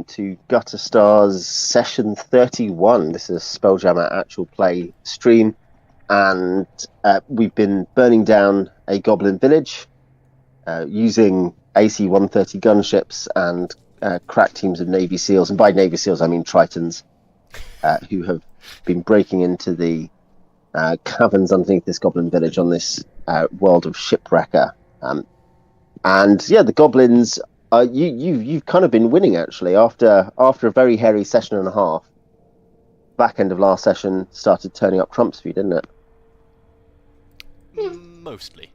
to Gutter Stars session 31. This is a Spelljammer actual play stream, and we've been burning down a goblin village using AC 130 gunships and crack teams of Navy SEALs, and by Navy SEALs I mean Tritons, who have been breaking into the caverns underneath this goblin village on this world of Shipwrecker. And yeah, the goblins, you've kind of been winning actually after a very hairy session and a half. Back end of last session started turning up trumps for you, didn't it? Mostly.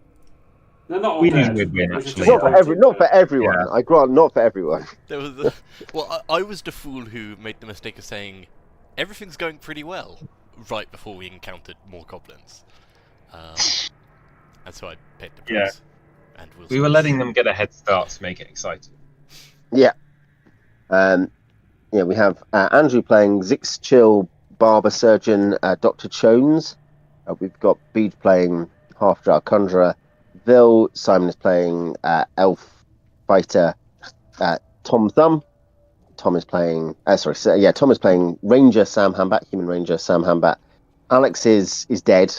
They're not all We dead. knew we'd win, Which is actually. Not for everyone. Yeah. I grant, not for everyone. There was I was the fool who made the mistake of saying everything's going pretty well right before we encountered more goblins, and so I paid the price. And We were letting them get a head start to make it exciting. Yeah. We have Andrew playing Xixchil, Barber Surgeon, Dr. Xchonez. We've got Bede playing Half-Drow Conjurer. Simon is playing Elf Fighter, Tom Thumb. Tom is playing Tom is playing Ranger Sam Hambat, Human Ranger Sam Hambat. Alex is dead.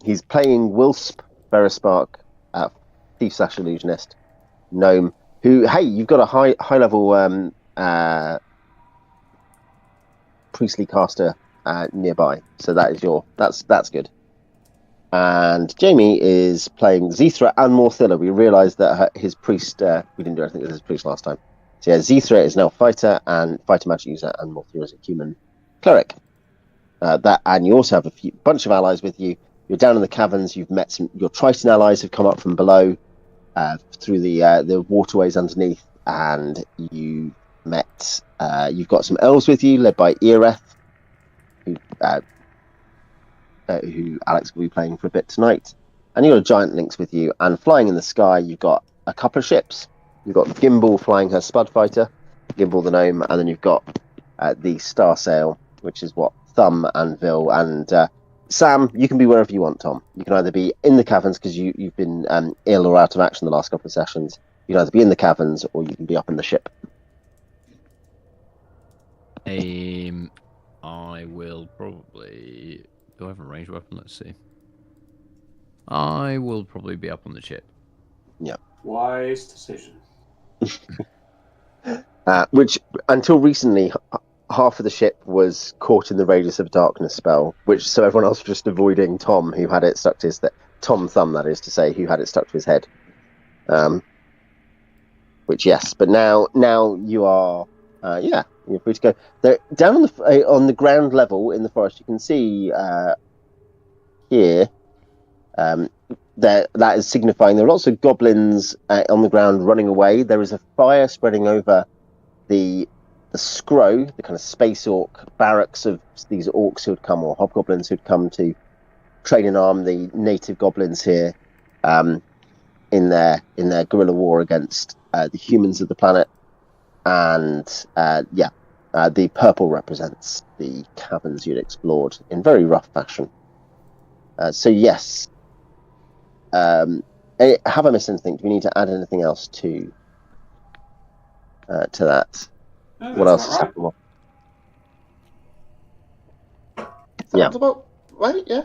He's playing Wilsp, Verispark, Thief / Illusionist, Gnome, who, hey, you've got a high level priestly caster nearby, so that's good. And Jamie is playing Xeethra and Morthylla. We realised that his priest, we didn't do anything with his priest last time. So yeah, Xeethra is now fighter and fighter magic user, and Morthylla is a human cleric. And you also have a bunch of allies with you. You're down in the caverns. You've met your Triton allies have come up from below through the waterways underneath, and you've got some elves with you, led by Ereth, who Alex will be playing for a bit tonight. And you've got a giant lynx with you, and flying in the sky, you've got a couple of ships. You've got Gimbal flying her Spud Fighter, Gimbal the Gnome, and then you've got the Star Sail, which is what Thumb and Vil and Sam. You can be wherever you want, Tom. You can either be in the caverns because you've been ill or out of action the last couple of sessions. You can either be in the caverns or you can be up in the ship. I will probably... Do I have a ranged weapon? Let's see. I will probably be up on the ship. Yeah. Wise decision. Which, until recently, half of the ship was caught in the radius of darkness spell, so everyone else was just avoiding Tom, who had it stuck to his... Tom Thumb, that is to say, who had it stuck to his head. Which, yes, but now you are... you're free to go. They're down on the ground level in the forest. You can see here that is signifying there are lots of goblins on the ground running away. There is a fire spreading over the Scrow, the kind of space orc barracks of these orcs who had come, or hobgoblins who'd come to train and arm the native goblins here in their guerrilla war against the humans of the planet. And the purple represents the caverns you'd explored in very rough fashion. So yes, have I missed anything? Do we need to add anything else to that? No, What else has right. happened? Sounds about right, yeah.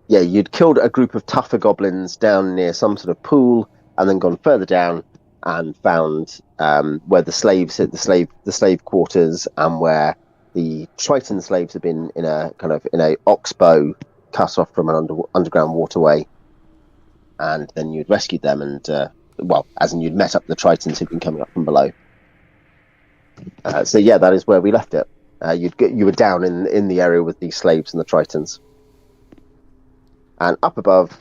Yeah, you'd killed a group of tougher goblins down near some sort of pool, and then gone further down and found where the slaves hit the slave quarters, and where the Triton slaves had been in a oxbow cut off from an underground waterway, and then you'd rescued them, and as in you'd met up the Tritons who'd been coming up from below. So yeah, that is where we left it. You were down in the area with the slaves and the Tritons, and up above.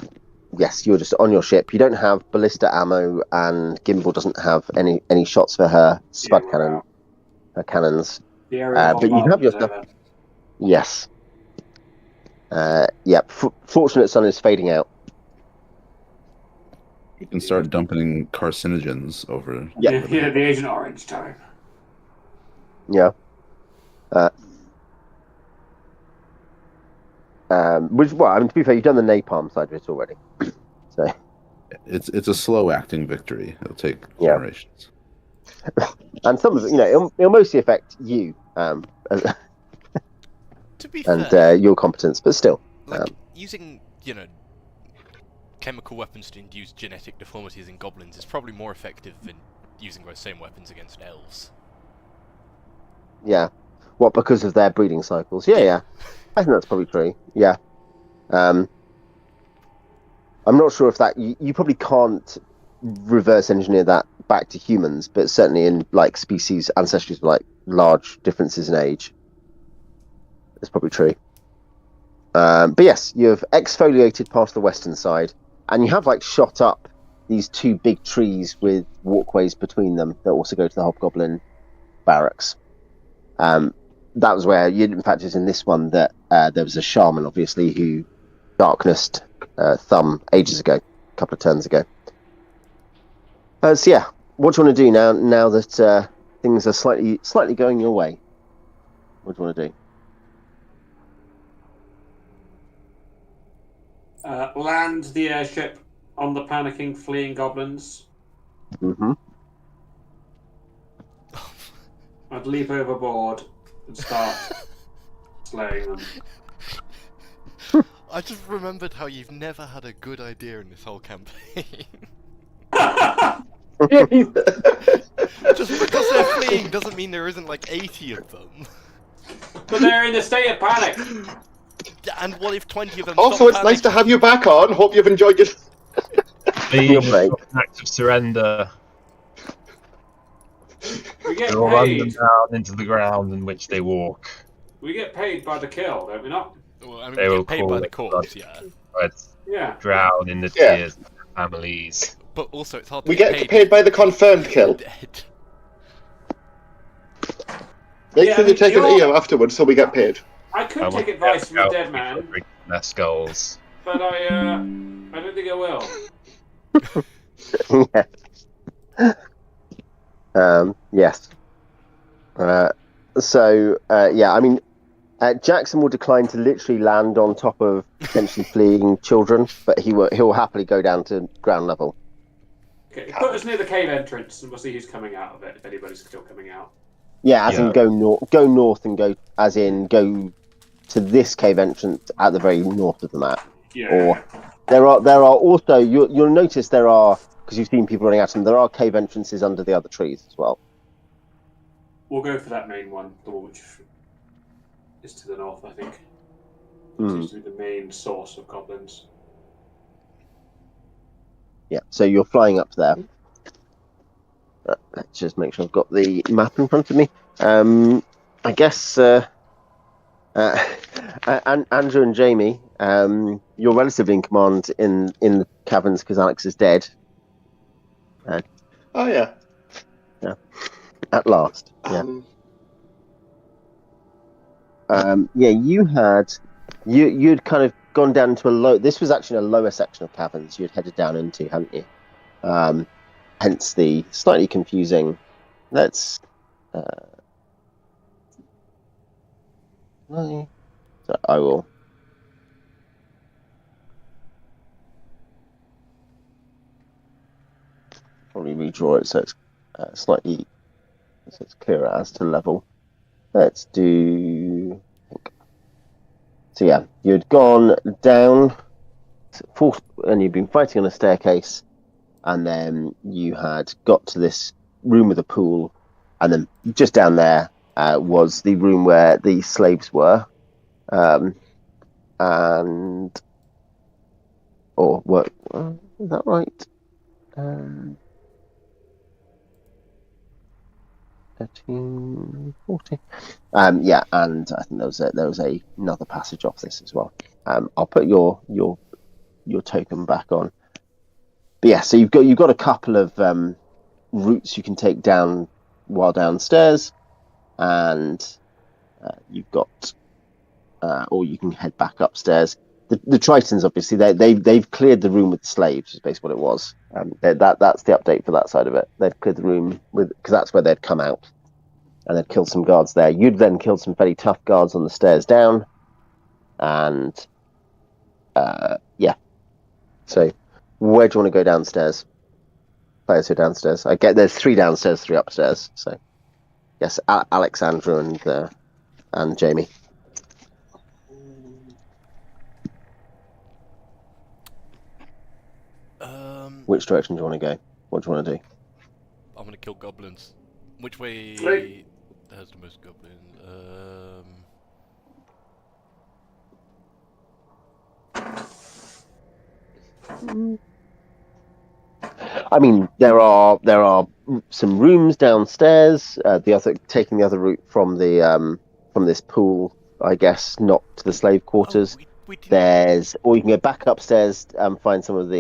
Yes, you're just on your ship. You don't have ballista ammo, and Gimbal doesn't have any shots for her spud cannon, her cannons. The area But you have your stuff. Yes. Fortunate sun is fading out. You can start dumping carcinogens over. Yeah, the Agent Orange time. Yeah. To be fair, you've done the napalm side of it already. So It's a slow acting victory. It'll take Yeah. generations. and some of it, it'll mostly affect you To be and fair, your competence, but still. like using chemical weapons to induce genetic deformities in goblins is probably more effective than using those same weapons against elves. Yeah. What, because of their breeding cycles? Yeah. I think that's probably true. Yeah. I'm not sure if that you probably can't reverse engineer that back to humans, but certainly in like species ancestries with like large differences in age, it's probably true. But yes, you have exfoliated past the western side, and you have like shot up these two big trees with walkways between them that also go to the Hobgoblin barracks. That was where in fact it's in this one that there was a shaman, obviously, who darknessed Thumb ages ago, a couple of turns ago. So yeah, what do you want to do now that things are slightly going your way? What do you want to do? Land the airship on the panicking, fleeing goblins. Mm-hmm. I'd leap overboard and start slaying them. I just remembered how you've never had a good idea in this whole campaign. Just because they're fleeing doesn't mean there isn't like 80 of them. But they're in a state of panic. And what if 20 of them Also, stop it's nice to panicking? have you back on. Hope you've enjoyed it. You're right. An act of surrender. We get They'll run them paid. down into the ground in which they walk. We get paid by the kill, don't we not? Well, I mean, They we will get paid by call the it corpse, blood. yeah. But Yeah. drown in the Yeah. tears of their families. But also, it's hard to We get paid paid by the confirmed kill. dead. Make Yeah, sure I you mean, take an you're- EO afterwards so we get paid. I could I take want advice to from a go dead before man, breaking their skulls. but I don't think I will. Yes. Yeah, I mean, Jackson will decline to literally land on top of potentially fleeing children, but he'll happily go down to ground level. Okay, put us near the cave entrance, and we'll see who's coming out of it. If anybody's still coming out. Yeah, as in Yeah. go north and go to this cave entrance at the very north of the map. Yeah. Or there are also you'll notice there are, because you've seen people running out of them, there are cave entrances under the other trees as well. We'll go for that main one, the one which is to the north, I think. Seems to be the main source of goblins. Yeah, so you're flying up there. Let's just make sure I've got the map in front of me. I guess Andrew and Jamie, you're relatively in command in the caverns because Alex is dead. Oh yeah. At last. Yeah. You'd kind of gone down to a low. This was actually a lower section of caverns you'd headed down into, hadn't you? Hence the slightly confusing. Let's. So I will. Probably redraw it so it's slightly. So it's clearer as to level. Let's do. So yeah, you'd gone down, and you'd been fighting on a staircase, and then you had got to this room with a pool, and then just down there was the room where the slaves were, is that right? 1340. Yeah, and I think there was another passage off this as well. I'll put your token back on. But yeah, so you've got a couple of routes you can take down while downstairs, and you've got, or you can head back upstairs. The Tritons, obviously, they've cleared the room with the slaves. Is basically what it was. That's the update for that side of it. They've cleared the room because that's where they'd come out, and they'd killed some guards there. You'd then killed some fairly tough guards on the stairs down, and yeah. So, where do you want to go downstairs? players who are downstairs. I get there's 3 downstairs, 3 upstairs. So yes, Alexandra and Jamie. Which direction do you want to go? What do you want to do? I'm gonna kill goblins. Which way Right. has the most goblins? I mean, there are some rooms downstairs. Taking the other route from this pool, I guess, not to the slave quarters. Oh, we didn't... Or you can go back upstairs and find some of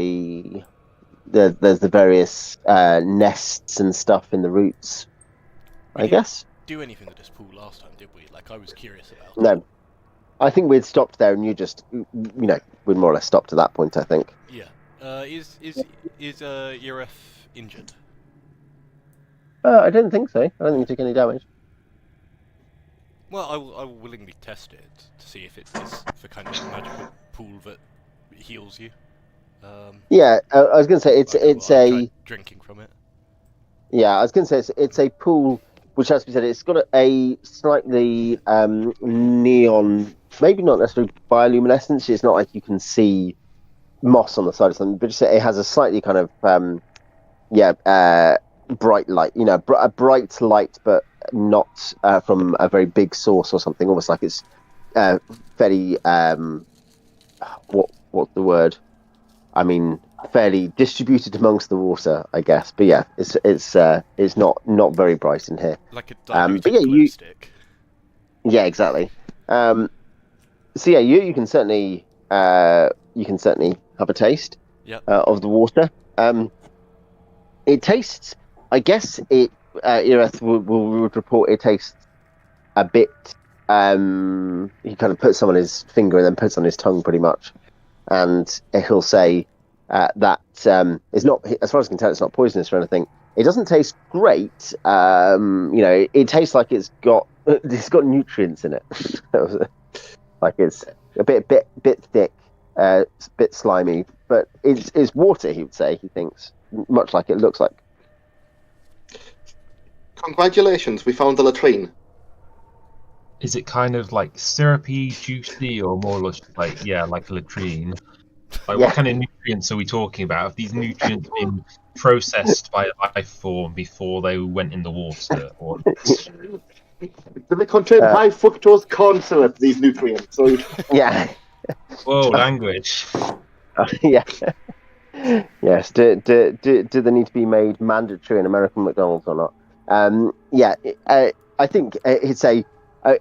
there's the various nests and stuff in the roots. We I didn't guess. do anything with this pool last time, did we? Like, I was curious about. No, I think we'd stopped there, and you just, we'd more or less stopped at that point. I think. Yeah. Is Ireth injured? I don't think so. I don't think he took any damage. Well, I will willingly test it to see if it is the kind of magical pool that heals you. Yeah, I was going to say it's tried drinking from it. Yeah, I was going to say it's a pool which, as we said, it's got a slightly neon, maybe not necessarily bioluminescence. It's not like you can see moss on the side of something, but it has a slightly kind of bright light. A bright light, but not from a very big source or something. Almost like it's fairly what's the word? I mean, fairly distributed amongst the water, I guess. But yeah, it's not very bright in here. Like a diluted but yeah, glow stick. Yeah, exactly. So yeah, you can certainly have a taste of the water. It tastes. I guess it. Ireth would report it tastes a bit. He kind of puts some on his finger and then puts on his tongue, pretty much, and he'll say that it's not. As far as I can tell, it's not poisonous or anything. It doesn't taste great. It tastes like it's got nutrients in it. Like it's a bit thick, bit slimy, but it's water. He would say. He thinks, much like it looks like. Congratulations, we found the latrine. Is it kind of like syrupy, juicy, or more like a latrine? Like, what kind of nutrients are we talking about? Have these nutrients been processed by a life form before they went in the water? Or... Do they contain high fructose corn syrup, these nutrients? So... Yeah. Whoa, language. Yeah. Yes. Do they need to be made mandatory in American McDonald's or not? I think he'd say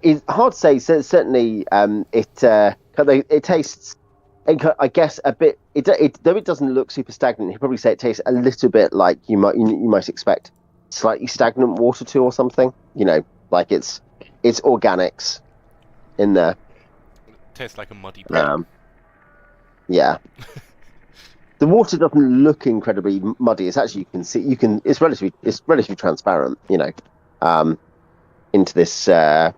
it's hard to say. Certainly, it tastes. I guess a bit. Though it doesn't look super stagnant, he'd probably say it tastes a little bit like you might expect slightly stagnant water to or something. Like it's organics in there. It tastes like a muddy pond. Yeah. The water doesn't look incredibly muddy. It's actually it's relatively transparent. Into this sort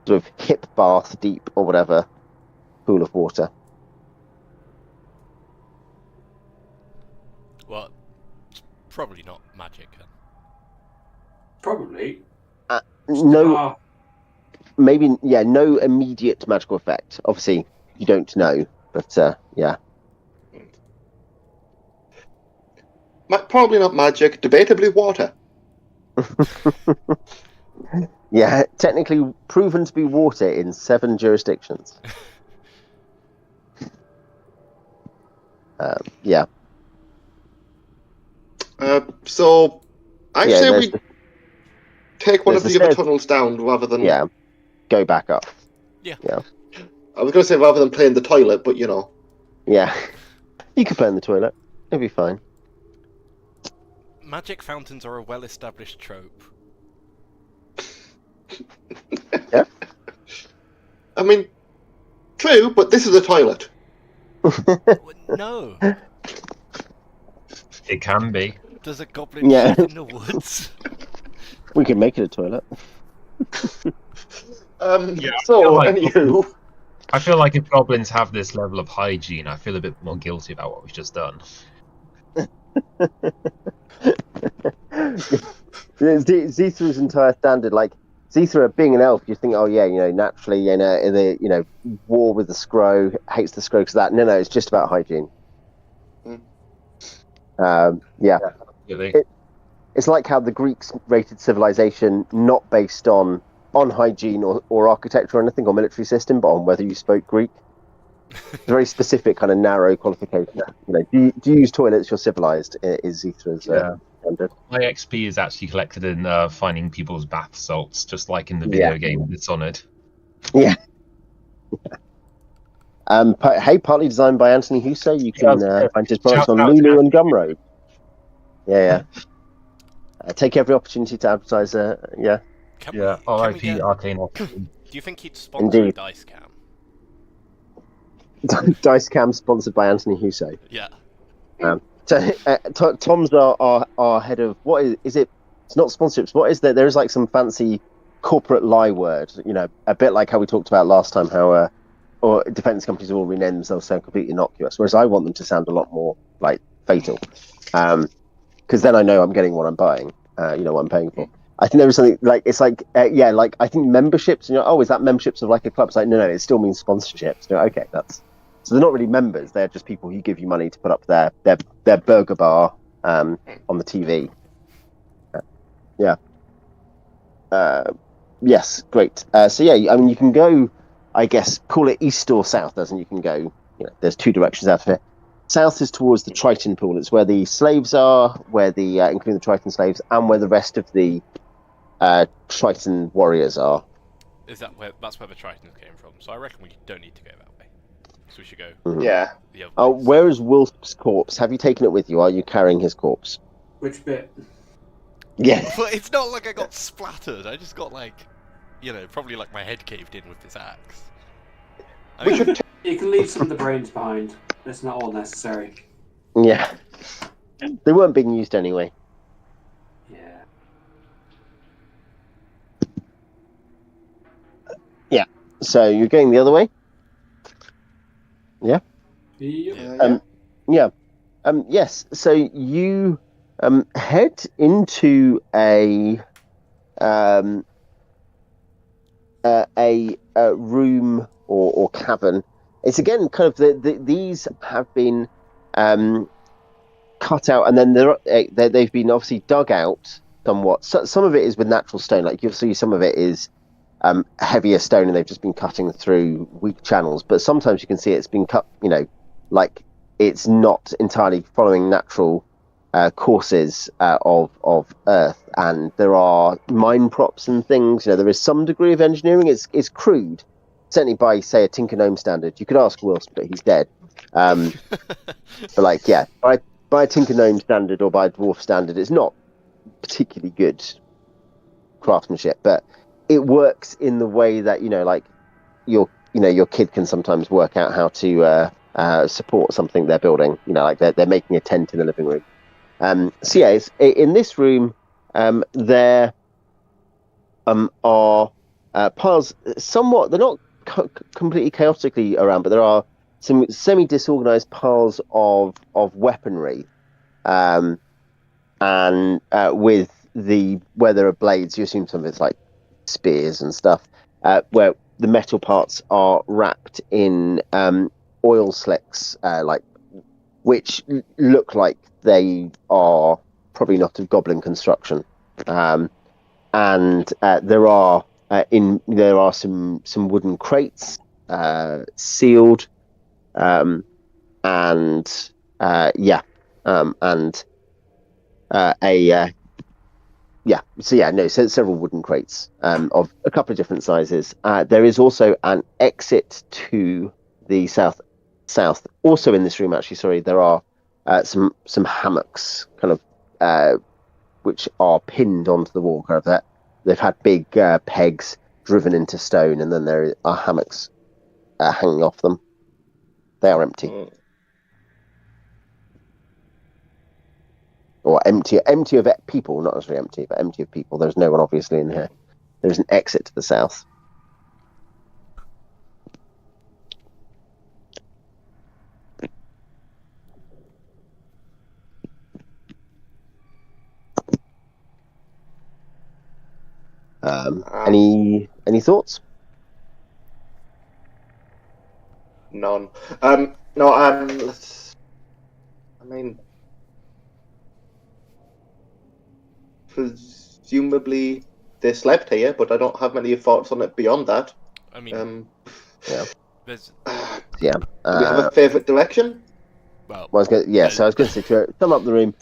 of hip bath deep or whatever pool of water. Well, it's probably not magic. Probably. No. Maybe, yeah, no immediate magical effect. Obviously, you don't know, but yeah. Probably not magic, debatably water. Yeah, technically proven to be water in 7 jurisdictions. Yeah. So, I say we take one of the other stairs. tunnels down rather than... Yeah, go back up. Yeah. I was going to say rather than play in the toilet, but Yeah, you could play in the toilet. It'll be fine. Magic fountains are a well-established trope. Yeah. I mean, true, but this is a toilet. No. It can be. Does a goblin Yeah. shit in the woods? We could make it a toilet. Anywho... I feel like if goblins have this level of hygiene, I feel a bit more guilty about what we've just done. Xeethra's entire standard, like Xeethra being an elf, you think, oh yeah, naturally, war with the Scrow, hates the Scrow because that. No, it's just about hygiene. Yeah. It's like how the Greeks rated civilization not based on hygiene or architecture or anything or military system, but on whether you spoke Greek. It's a very specific kind of narrow qualification. Do you use toilets? You're civilized. Is Xeethra's standard. My XP is actually collected in finding people's bath salts, just like in the video game Dishonored. Yeah. Hey, partly designed by Anthony Huso. You can find his products on Lulu and Gumroad. Yeah. Take every opportunity to advertise. RIP Arcane. Do you think he'd sponsor a Dice Cam? Dice Cam sponsored by Anthony Huso. Yeah. Tom's our head of what is it? It's not sponsorships. What is there? There is like some fancy corporate lie word. A bit like how we talked about last time. How or defense companies all rename themselves sound completely innocuous, whereas I want them to sound a lot more like fatal. Because then I know I'm getting what I'm buying. What I'm paying for. I think there was something like it's like like I think memberships. Is that memberships of like a club? It's like no, it still means sponsorships. Okay, so they're not really members. They're just people who give you money to put up their burger bar on the TV. Yes, great. You can go. I guess call it east or south, as in you can go. There's two directions out of it. South is towards the Triton pool. It's where the slaves are, where the including the Triton slaves, and where the rest of the Triton warriors are. That's where the Tritons came from. So I reckon we don't need to go that way. So we should go. Mm-hmm. Yeah. Where is Wilsp's corpse? Have you taken it with you? Are you carrying his corpse? Which bit? Yeah. Well, it's not like I got splattered. I just got probably like my head caved in with this axe. You can leave some of the brains behind. It's not all necessary. Yeah. They weren't being used anyway. Yeah. Yeah. So you're going the other way? Yeah. Yes. So you head into a room or cavern. It's again kind of these have been cut out, and then they've been obviously dug out somewhat. So, some of it is with natural stone, like you'll see. Some of it is heavier stone, and they've just been cutting through weak channels. But sometimes you can see it's been cut. Like it's not entirely following natural courses of Earth, and there are mine props and things. There is some degree of engineering. It's crude. Certainly by, say, a Tinker Gnome standard. You could ask Wilsp, but he's dead. But by a Tinker Gnome standard or by a Dwarf standard, it's not particularly good craftsmanship, but it works in the way that your kid can sometimes work out how to support something they're building. Like they're making a tent in the living room. In this room, there are piles. Somewhat, they're not completely chaotically around, but there are some semi-disorganized piles of weaponry, and where there are blades, you assume some of it's like spears and stuff, where the metal parts are wrapped in oil slicks, which look like they are probably not of goblin construction, and there are some wooden crates sealed, several wooden crates of a couple of different sizes. There is also an exit to the south. Also in this room, actually, sorry, there are some hammocks, kind of, which are pinned onto the wall. Kind of that they've had big pegs driven into stone, and then there are hammocks hanging off them. They are empty. Or empty of people, not necessarily empty, but empty of people. There's no one obviously in here. There's an exit to the south. Any thoughts? None. Presumably they slept here, but I don't have many thoughts on it beyond that. I mean, Yeah. there's Yeah. Do we have a favourite direction? well, So I was going to say, to sum up the room,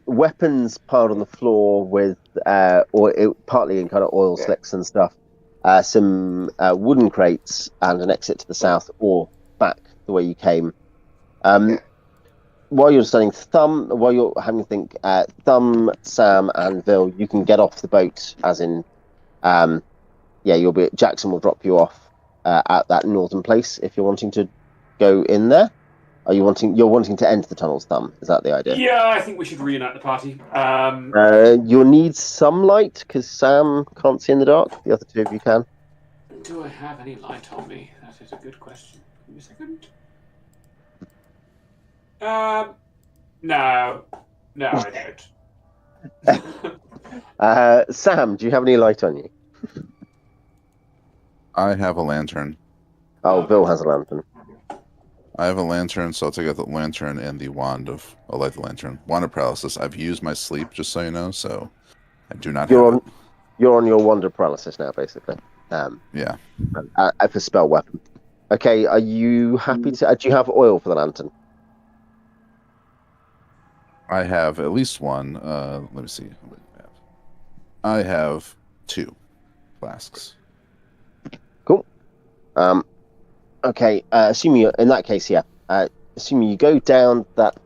weapons piled on the floor with, partly in kind of oil slicks and stuff, some wooden crates, and an exit to the south or back the way you came. While you're studying while you're having to think, Thumb, Sam, and Vil, you can get off the boat, as in, Jackson will drop you off at that northern place if you're wanting to go in there. You're wanting to enter the tunnels, Thumb? Is that the idea? Yeah, I think we should reunite the party. You'll need some light because Sam can't see in the dark. The other two of you can. Do I have any light on me? That is a good question. Give me a second. No, I don't. Sam, do you have any light on you? I have a lantern. Oh, Vil has a lantern. I have a lantern, so I'll take out the lantern and the wand of... I'll light the lantern. Wand of paralysis. I've used my sleep, just so you know, so I do not have it. You're on your wand of paralysis now, basically. Yeah. For spell weapon. Okay, are you happy to... do you have oil for the lantern? I have at least one. Let me see. I have 2 flasks. Cool. Okay, assuming you're, in that case, assuming you go down that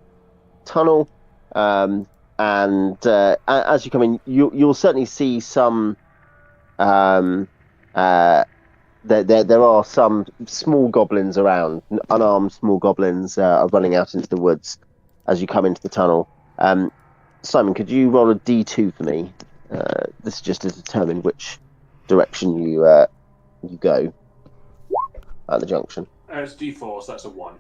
tunnel, and as you come in, you'll certainly see some. There are some small goblins around, unarmed small goblins are running out into the woods as you come into the tunnel. Simon, could you roll a D2 for me? This is just to determine which direction you go at the junction. It's D4, so that's a 1.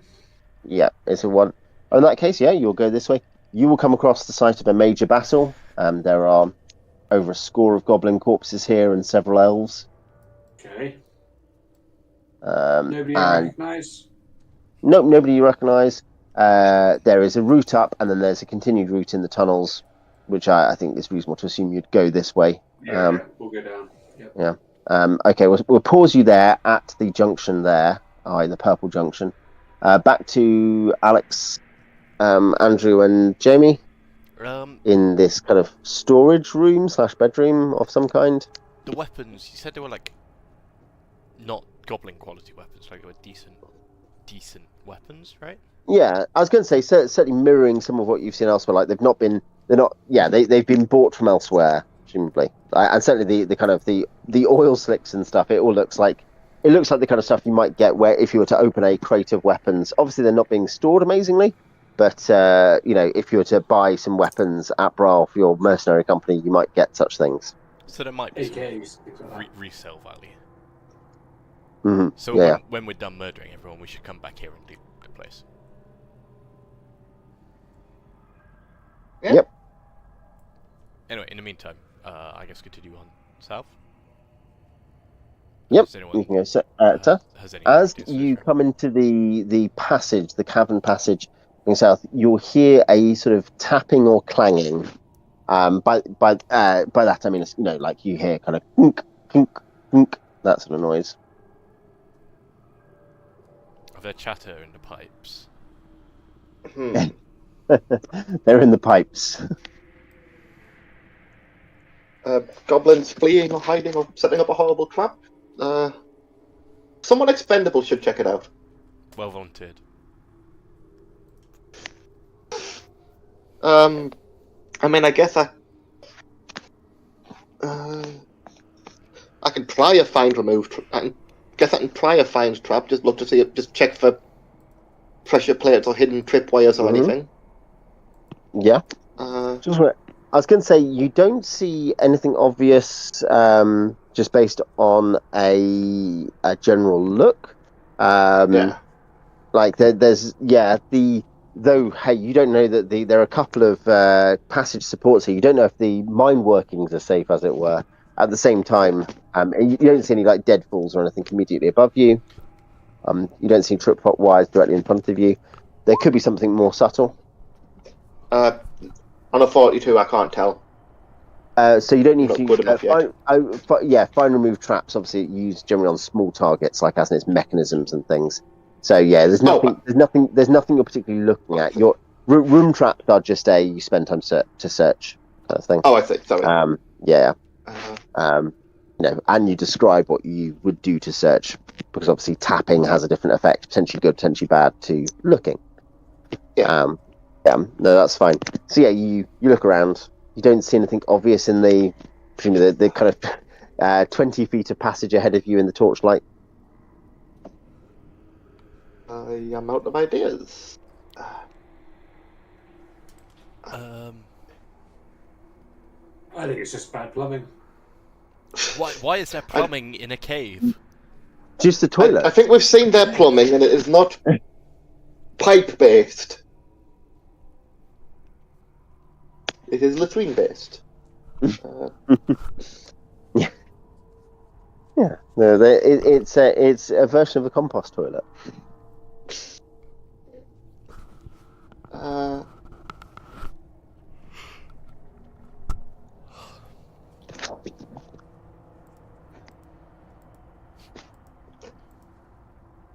Yeah, it's a 1. Oh, in that case, you'll go this way. You will come across the site of a major battle. There are over a score of goblin corpses here and several elves. Okay. Nobody I recognise? Nope, nobody you recognise. There is a route up, and then there's a continued route in the tunnels, which I think is reasonable to assume you'd go this way. Yeah, we'll go down. Yep. Yeah. Okay, we'll pause you there at the junction there, the purple junction. Back to Alex, Andrew, and Jamie in this kind of storage room / bedroom of some kind. The weapons, you said they were like not goblin quality weapons, like they were decent weapons, right? Yeah, I was going to say certainly mirroring some of what you've seen elsewhere. Like they've been bought from elsewhere, presumably, and certainly the kind of the oil slicks and stuff. It looks like the kind of stuff you might get where if you were to open a crate of weapons. Obviously, they're not being stored amazingly, but if you were to buy some weapons at Brawl for your mercenary company, you might get such things. So there might be AKs, resale value. Mm-hmm. So when we're done murdering everyone, we should come back here and loot the place. Yeah. Yep. Anyway, in the meantime, I guess continue on south. Yep. You can go as you come into the passage, the cavern passage going south, you'll hear a sort of tapping or clanging. By that I mean it's, like you hear kind of clunk, clunk, clunk, that sort of noise. Are there chatter in the pipes? They're in the pipes. Goblins fleeing or hiding or setting up a horrible trap. Someone expendable should check it out. Well volunteered. I guess I can try a find remove. I can try a find trap. Just look to see it. Just check for pressure plates or hidden tripwires or anything. Yeah. I was going to say you don't see anything obvious, just based on a general look. Like there's though. Hey, you don't know that there are a couple of passage supports here. You don't know if the mine workings are safe, as it were. At the same time, you don't see any like deadfalls or anything immediately above you. You don't see trip-hop wires directly in front of you. There could be something more subtle. On a 42, I can't tell. So you don't need Not to good enough yet. find remove traps. Obviously, used generally on small targets, like as in its mechanisms and things. So yeah, there's nothing. There's nothing you're particularly looking at. Your room traps are just you spend time to search kind of thing. Oh, I see. Sorry. Yeah. And you describe what you would do to search, because obviously tapping has a different effect, potentially good, potentially bad, to looking. Yeah. No, that's fine. So yeah, you look around. You don't see anything obvious in the kind of 20 feet of passage ahead of you in the torchlight. I am out of ideas. I think it's just bad plumbing. Why is there plumbing in a cave? Just the toilet. I think we've seen their plumbing, and it is not pipe-based. It is latrine-based. Yeah. No, it's a version of a compost toilet.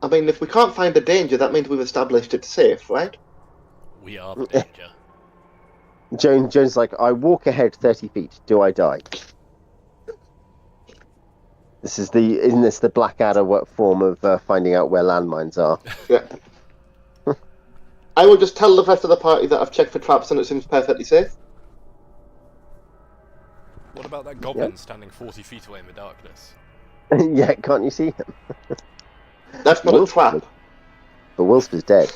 I mean, if we can't find the danger, that means we've established it's safe, right? We are the danger. Jones like, I walk ahead 30 feet. Do I die? Isn't this the Blackadder form of finding out where landmines are? Yeah. I will just tell the rest of the party that I've checked for traps and it seems perfectly safe. What about that goblin standing 40 feet away in the darkness? Yeah, can't you see him? That's not a trap. But Wilsp is dead.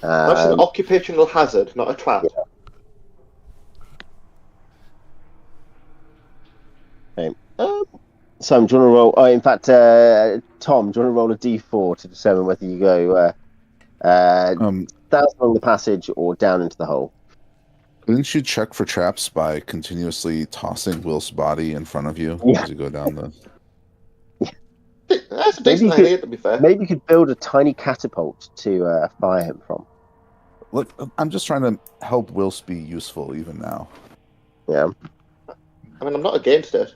That's an occupational hazard, not a trap. Yeah. Okay. Sam, do you want to roll? Oh, in fact, Tom, do you want to roll a d4 to determine whether you go down along the passage or down into the hole? Didn't you check for traps by continuously tossing Will's body in front of you as you go down the... That's a decent idea, to be fair. Maybe you could build a tiny catapult to fire him from. Look, I'm just trying to help Wilsp be useful even now. Yeah. I mean, I'm not against it.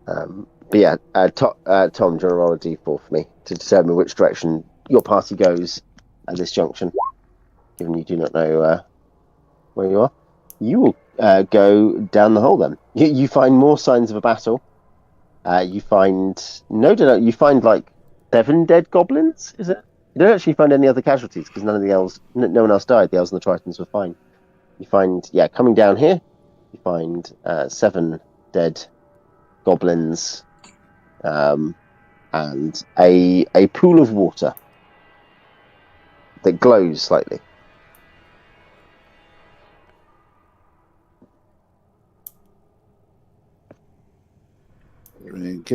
But yeah, Tom, do you want to roll a d4 for me to determine which direction your party goes at this junction? Given you do not know where you are, you will go down the hole. Then you find more signs of a battle. You find like 7 dead goblins. Is it? You don't actually find any other casualties because none of the elves, no one else died. The elves and the Tritons were fine. You find, coming down here, you find 7 dead goblins, and a pool of water that glows slightly. Drink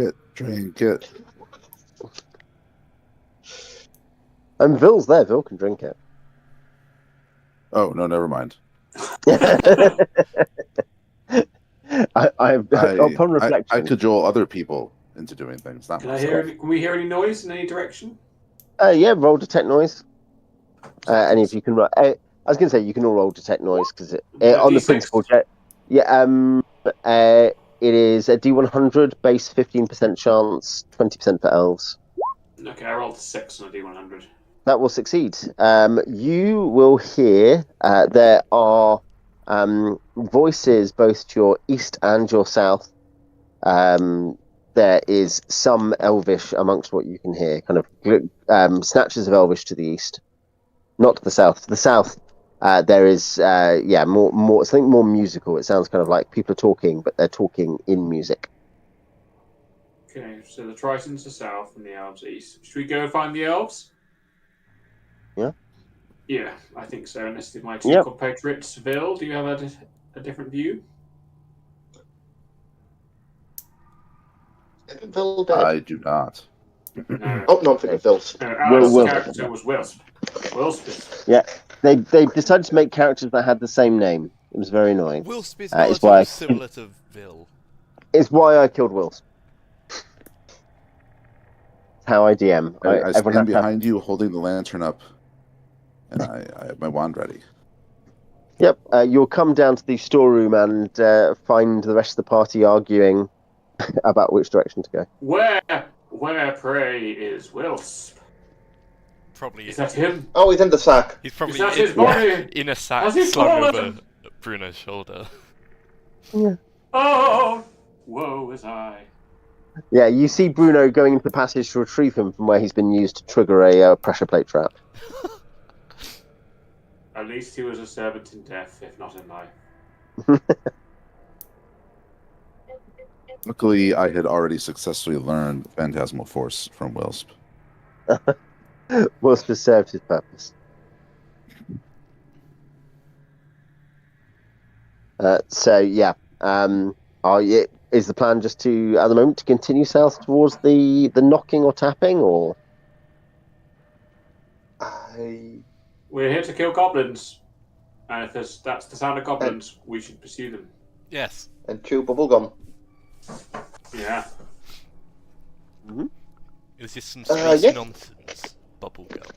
it. And Vil's there. Vil can drink it. Oh, no, never mind. Upon reflection, I cajole other people into doing things. Not myself. Can we hear any noise in any direction? Roll detect noise. And if you can, I was going to say you can all roll detect noise because on the principal check. It is a D100 base, 15% chance, 20% for elves. Okay, I rolled a 6 on a D100. That will succeed. You will hear there are voices both to your east and your south. There is some elvish amongst what you can hear, kind of snatches of elvish to the east, not to the south. To the south, there is more something more musical. It sounds kind of like people are talking, but they're talking in music. Okay, so the Tritons are south and the elves are east. Should we go and find the elves? Yeah. Yeah, I think so. Unless my two compatriots, Vil, do you have a different view? Vil dead? I do not. No. Oh, no, I'm thinking Vil's. Our character was Wilsp. Wilsp is... Yeah, they decided to make characters that had the same name. It was very annoying. Wilsp is It's why relatively similar to Vil. It's why I killed Wills. how I DM. I everyone stand has behind you holding the lantern up, and I have my wand ready. Yep, you'll come down to the storeroom and find the rest of the party arguing about which direction to go. Where pray is Wilsp? Probably Is that him? Oh, he's in the sack. He's probably Is that his body? in a sack Has he slung over fallen? Bruno's shoulder. Yeah. Oh, woe is I. Yeah, you see Bruno going into the passage to retrieve him from where he's been used to trigger a pressure plate trap. At least he was a servant in death, if not in life. Luckily, I had already successfully learned Phantasmal Force from Wilsp. Wilsp has served his purpose. So yeah, is the plan just to, at the moment, to continue south towards the knocking or tapping, or? We're here to kill goblins. And if that's the sound of goblins, we should pursue them. Yes. And chew bubblegum. Yeah. Mm-hmm. Is this some yeah. space nonsense? Bubblegum.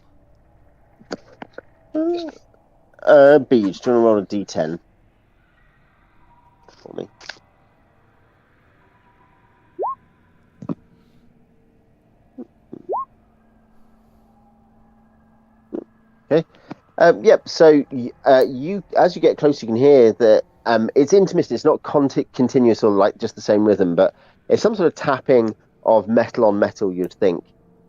Beej, do you want to roll a d10 for me? Okay. Yep. So you, as you get closer, you can hear that it's intermittent. It's not continuous or like just the same rhythm, but it's some sort of tapping of metal on metal. You'd think,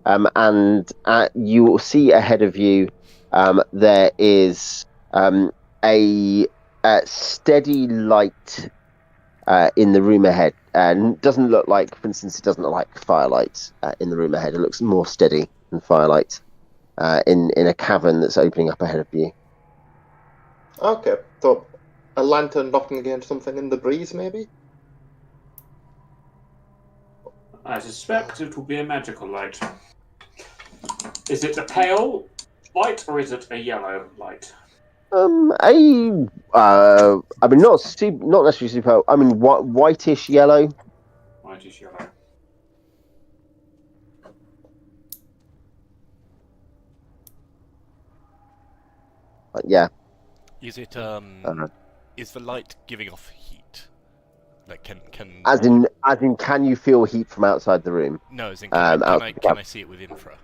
and you will see ahead of you there is a steady light in the room ahead. And doesn't look like, for instance, it doesn't look like firelight in the room ahead. It looks more steady than firelight. In a cavern that's opening up ahead of you. Okay, so a lantern knocking against something in the breeze, maybe? I suspect it will be a magical light. Is it a pale light or is it a yellow light? I mean, not necessarily super. I mean, whitish yellow. Whitish yellow. Yeah. Is it is the light giving off heat? Like can As in, can you feel heat from outside the room? No, as in can I see it with infra?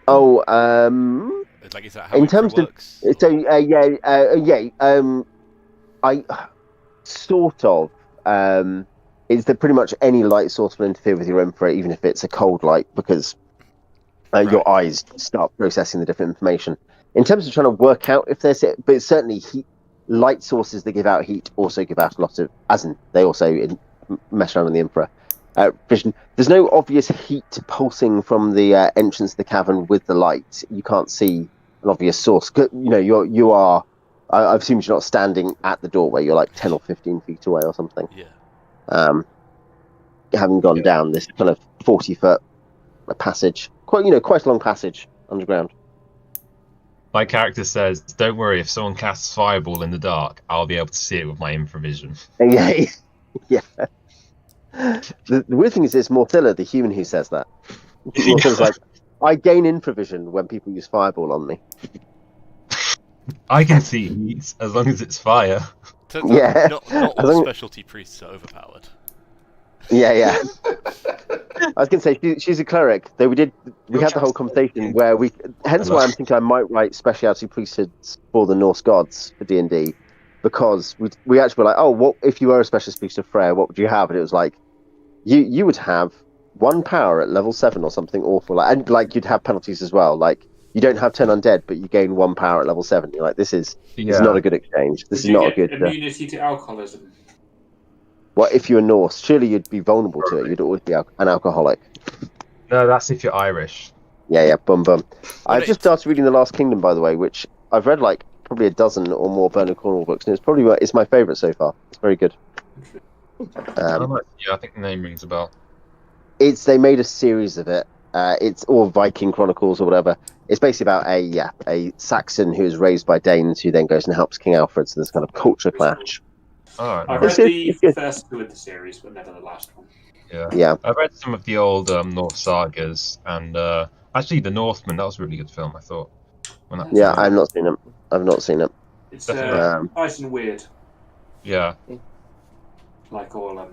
Oh, Like is that how in infra terms works? of, so I sort of. Is that pretty much any light source will interfere with your infra, even if it's a cold light, because your eyes start processing the different information. In terms of trying to work out if there's it, but certainly light sources that give out heat also give out a lot of, as in they also mess around with the infra vision. There's no obvious heat pulsing from the entrance to the cavern with the light. You can't see an obvious source. You know, you are. I've assumed you're not standing at the doorway. You're like 10 or 15 feet away or something. Yeah. Having gone down this kind of 40-foot passage, quite a long passage underground. My character says, "Don't worry, if someone casts fireball in the dark, I'll be able to see it with my infravision." Yeah, yeah. The weird thing is, it's Morthylla, the human, who says that. Morthylla's like, I gain infravision when people use fireball on me. I can see heat as long as it's fire. Turns out Yeah. not all specialty priests are overpowered. Yeah. I was going to say she's a cleric. Though we had the whole conversation where hence why I'm thinking I might write specialty priesthoods for the Norse gods for D&D, because we actually were like, oh, what if you were a specialist priest of Freya? What would you have? And it was like, you would have 1 power at level 7 or something awful, and like you'd have penalties as well. Like you don't have 10 undead, but you gain 1 power at level 7. You're like, this is not a good exchange. This is not a good immunity to alcoholism. Well, if you were Norse, surely you'd be vulnerable to it. You'd always be an alcoholic. No, that's if you're Irish. Yeah, bum. I've just started reading The Last Kingdom, by the way, which I've read like probably a dozen or more Bernard Cornwell books, and it's my favourite so far. It's very good. I think the name rings a bell. They made a series of it, it's all Viking Chronicles or whatever. It's basically about a Saxon who is raised by Danes who then goes and helps King Alfred. So there's kind of culture clash. Oh, I nice. read the first two of the series, but never the last one. Yeah. I read some of the old Norse sagas, and actually, The Northman. That was a really good film, I thought. When that Yeah, came I've out. not seen it. I've not seen it. It's Definitely. nice and weird, Yeah, like all. I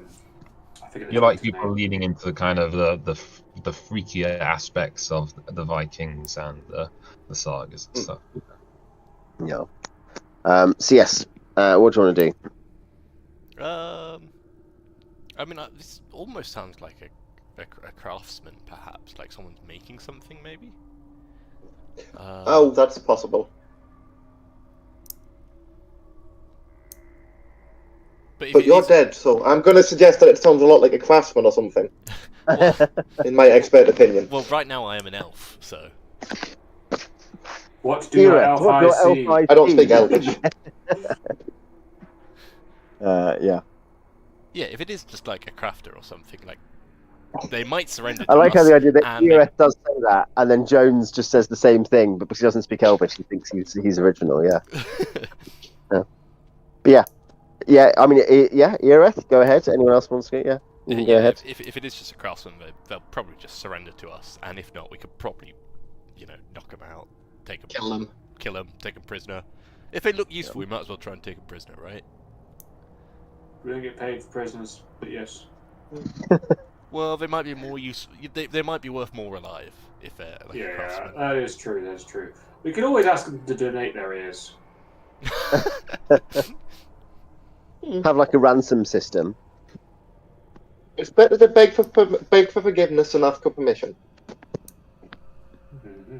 forget the you like character's people name. leaning into the kind of the freakier aspects of the Vikings and the sagas and stuff. Yeah. So yes, what do you want to do? I mean, this almost sounds like a craftsman, perhaps, like someone's making something, maybe. Oh, that's possible. But But you're dead, so I'm going to suggest that it sounds a lot like a craftsman or something, in my expert opinion. Well, right now I am an elf, so. What do your elf eyes see? I don't speak Elvish. Yeah. Yeah, if it is just like a crafter or something, like they might surrender. I like how the idea that and Ereth does say that, and then Jones just says the same thing, but because he doesn't speak Elvish, he thinks he's original. Yeah. But yeah. I mean, Ereth, go ahead. Anyone else wants to go? Yeah, you can go ahead. If it is just a craftsman, they'll probably just surrender to us, and if not, we could probably, knock them out, Kill them. take them prisoner. If they look useful, we might as well try and take them prisoner, right? We don't get paid for prisoners, but yes. Well, they might be more useful. They might be worth more alive if they're like a Yeah, craftsman. that is true. That's true. We could always ask them to donate their ears. Have like a ransom system. It's better to beg for forgiveness than ask for permission. Mm-hmm.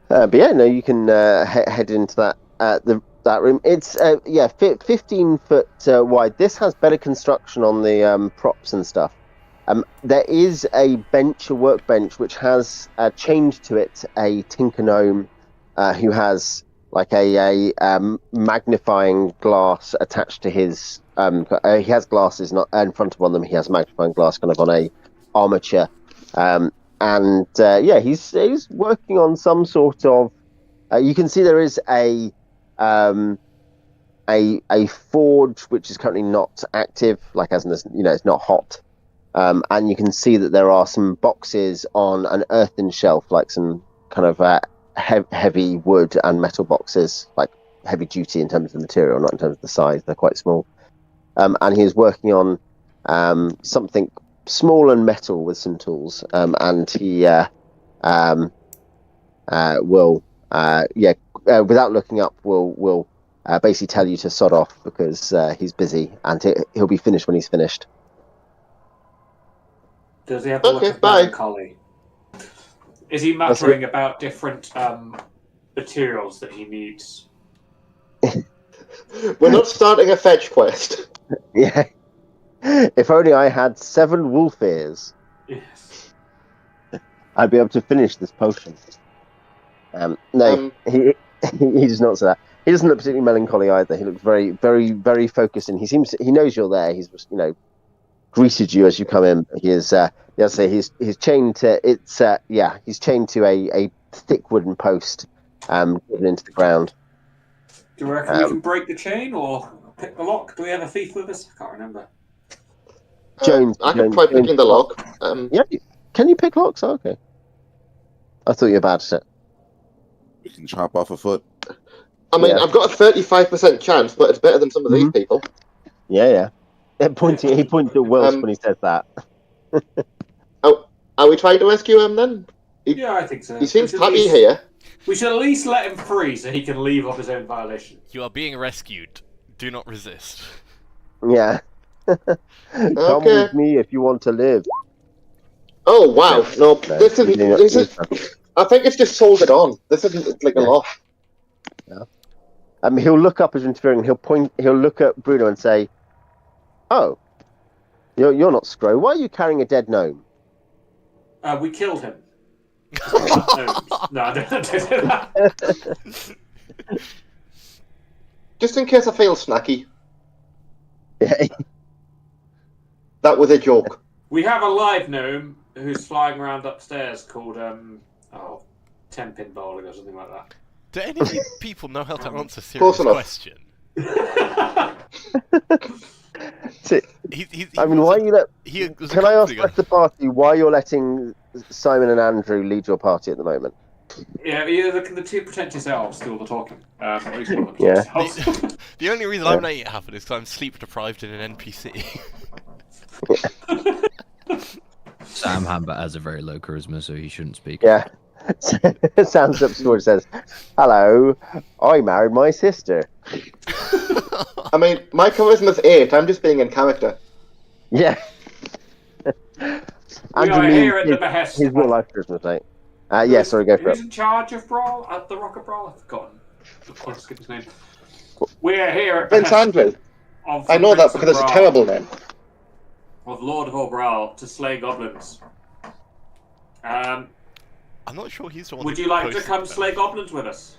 But yeah, no, you can head into that room. It's 15 foot wide. This has better construction on the props and stuff. There is a workbench, which has chained to it a tinker gnome who has like a magnifying glass attached to his. He has glasses not in front of one of them. He has magnifying glass kind of on a armature, he's working on some sort of. You can see there is a forge which is currently not active, like as in this, it's not hot. And you can see that there are some boxes on an earthen shelf, like some kind of heavy wood and metal boxes, like heavy duty in terms of the material, not in terms of the size. They're quite small. And he is working on something small and metal with some tools. And he will, without looking up, will basically tell you to sod off because he's busy, and he'll be finished when he's finished. Does he have a look of melancholy? Is he muttering about different materials that he needs? We're not starting a fetch quest. Yeah. If only I had 7 wolf ears, Yes. I'd be able to finish this potion. He does not say that. He doesn't look particularly melancholy either. He looks very, very, very focused, and he knows you're there. He's greeted you as you come in. He is he's chained to he's chained to a thick wooden post driven into the ground. Do you reckon we can break the chain or pick the lock? Do we have a thief with us? I can't remember. Jones, I can try picking the lock. Can you pick locks? Oh, okay. I thought you were bad at it. We can chop off a foot. I mean, I've got a 35% chance, but it's better than some of these people. Yeah. He points to Wilsp when he says that. Are we trying to rescue him then? Yeah, I think so. He seems happy here. We should at least let him free so he can leave of his own violation. You are being rescued. Do not resist. Yeah. Come with me if you want to live. Oh wow! No, this is. I think it's just soldered on. This isn't like a lock. Yeah. He'll look up as you're interfering. He'll look at Bruno and say, "Oh, you're not Scro. Why are you carrying a dead gnome?" We killed him. No, I don't do that. Just in case I feel snacky. Yeah. That was a joke. We have a live gnome who's flying around upstairs called 10-pin bowling or something like that. Do any of you people know how to answer a Close serious enough. question? I mean, why you let? He was Can I ask accompanying us. the party why you're letting Simon and Andrew lead your party at the moment? Yeah, the two pretentious elves do all the talking. At least one of the Yeah. pretentious elves. The only reason I'm letting it happen is because I'm sleep deprived in an NPC. Sam Hambat has a very low charisma, so he shouldn't speak. Yeah. Sounds up forward and says, "Hello, I married my sister." I mean, my charisma's 8. I'm just being in character. Yeah. We are here at the behest his real life Christmas, mate. Yeah, sorry, go for Who's it. in charge of Brawl at the Rock of Brawl? I've forgotten. I'll skip his name. We are here at Prince behest Andrew. of I know that Prince because it's a Brawl, terrible name. of Lord of Brawl to slay goblins. I'm not sure he's the one. Would who you like to posted come that. slay goblins with us?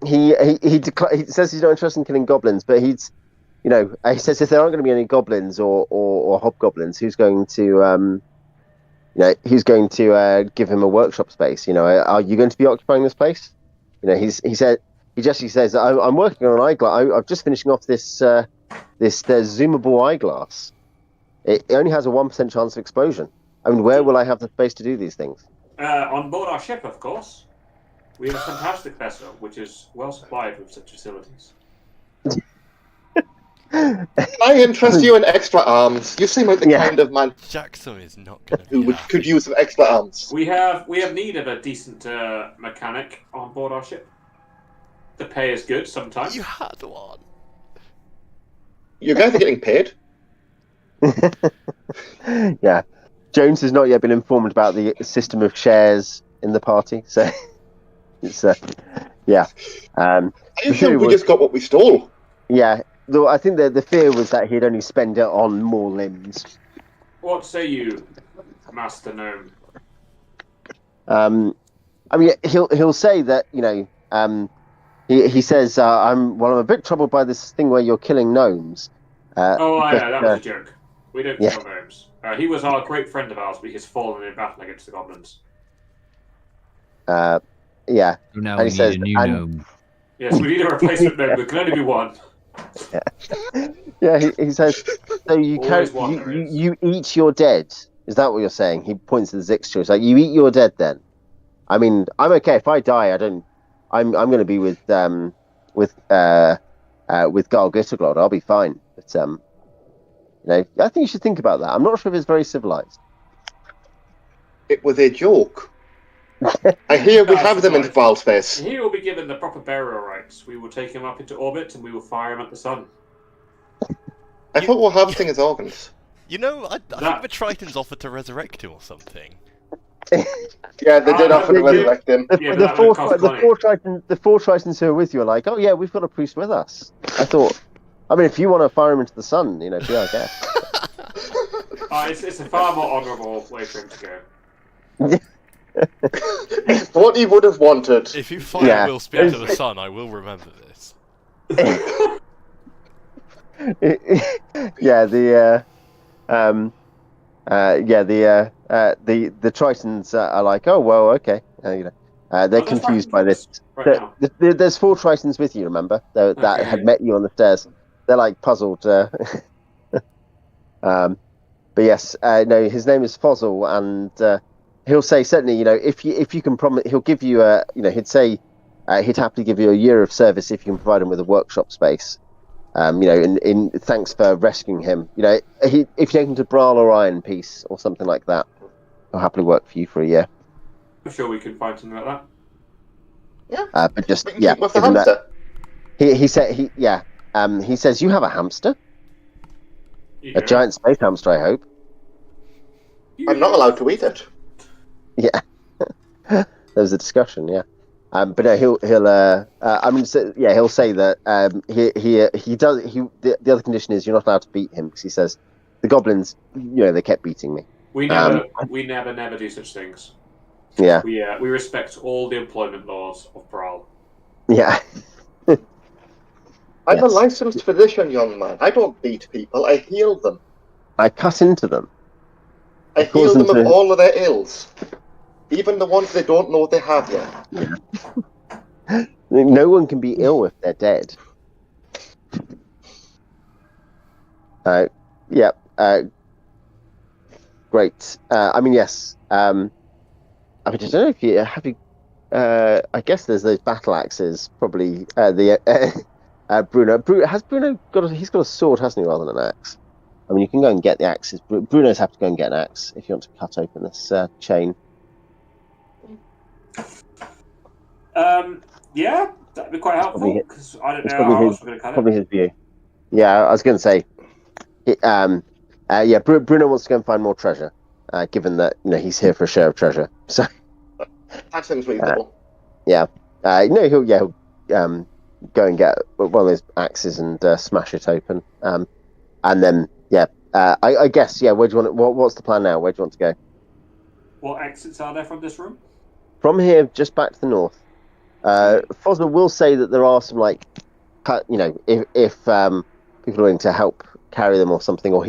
He says he's not interested in killing goblins, but he says if there aren't going to be any goblins or hobgoblins, who's going to give him a workshop space? Are you going to be occupying this place? He says I'm working on an eyeglass. I'm just finishing off this zoomable eyeglass. It only has a 1% chance of explosion. I mean, where will I have the space to do these things? On board our ship, of course. We have a fantastic vessel, which is well supplied with such facilities. I interest you in extra arms. You seem like the kind of man Jackson is not going to who be could use some extra arms. We have need of a decent mechanic on board our ship. The pay is good sometimes. You had one. You guys are getting paid. Yeah. Jones has not yet been informed about the system of shares in the party, so it's yeah. I assume we just got what we stole. Yeah, though I think the fear was that he'd only spend it on more limbs. What say you, Master Gnome? I mean, he'll say that he says I'm a bit troubled by this thing where you're killing gnomes. That was a joke. We don't kill gnomes. He was our great friend of ours, but he has fallen in battle against the goblins. Yeah. So now And we he need says, a new gnome. Yes, we need a replacement gnome. There can only be one. Yeah, he says, so Always you eat your dead. Is that what you're saying? He points to the Xixchil. It's like, you eat your dead then. I mean, I'm okay. If I die, I'm going to be with Garl Gitterglod. I'll be fine. But I think you should think about that. I'm not sure if it's very civilized. It was a joke. I hear we have them in Thrall space. He will be given the proper burial rites. We will take him up into orbit and we will fire him at the sun. I thought we were harvesting his organs. I think the Tritons offered to resurrect him or something. Yeah, they did offer to resurrect him. The four Tritons who are with you are like, oh yeah, we've got a priest with us. I mean, if you want to fire him into the sun, be our guest. It's a far more honourable way for him to go. What he would have wanted. If you fire Wilsp into the sun, I will remember this. The Tritons are like, oh well, okay, they're confused by this. There's 4 Tritons with you, remember? That had met you on the stairs. They're like puzzled. But yes, no, his name is Fozzle, and he'll say certainly, if you can promise, he'll give you he'd say he'd happily give you a year of service if you can provide him with a workshop space. In thanks for rescuing him. If you take him to Brawl or Iron Piece or something like that, he'll happily work for you for a year. I'm sure we can find something like that. Yeah. But just What's the hamster? He says you have a hamster, a giant space hamster, I hope. I'm not allowed to eat it. Yeah, there was a discussion. Yeah, but no, he'll say that he does. The other condition is you're not allowed to beat him because he says the goblins, they kept beating me. We never do such things. Yeah, we respect all the employment laws of Brawl. Yeah. I'm a licensed physician, young man. I don't beat people. I heal them. I cut into them. I heal them of all of their ills. Even the ones they don't know they have yet. Yeah. No one can be ill if they're dead. Yeah. Great. I mean, yes. I mean, I don't know if you have you. I guess there's those battle axes. Probably Bruno. Has Bruno got? He's got a sword, hasn't he, rather than an axe? I mean, you can go and get the axes. Bruno's have to go and get an axe if you want to cut open this chain. Yeah, that'd be quite helpful because I don't know how else we're going to cut it. Probably his view. Yeah, I was going to say. Yeah, Bruno wants to go and find more treasure, given that he's here for a share of treasure. So that seems reasonable. Yeah. No, he'll go and get one of those axes and smash it open. And then I guess where do you want? What's the plan now? Where do you want to go? What exits are there from this room? From here, just back to the north. Fosma will say that there are some if people are willing to help carry them or something, or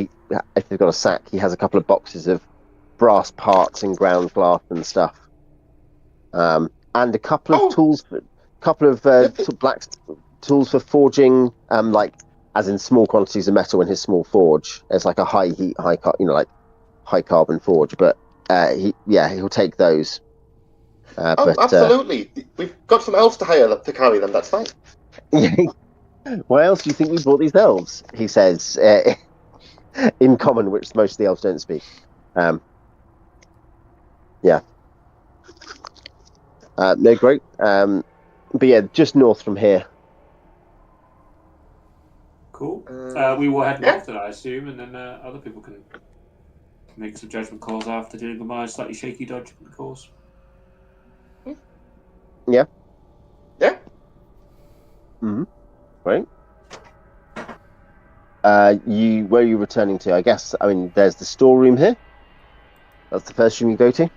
if they've got a sack, he has a couple of boxes of brass parts and ground glass and stuff, and a couple of tools, black tools for forging, as in small quantities of metal in his small forge. It's like a high heat, high carbon forge, but he'll take those. But, absolutely. We've got some elves to hire to carry them. That's fine. Why else do you think we brought these elves? He says, in common, which most of the elves don't speak. Yeah. No, great. But yeah, just north from here. Cool. We will head north, I assume, and then other people can make some judgment calls after doing my slightly shaky judgment calls. Yeah. Yeah. Mm-hmm. Right. Where are you returning to? I guess. I mean, there's the storeroom here. That's the first room you go to.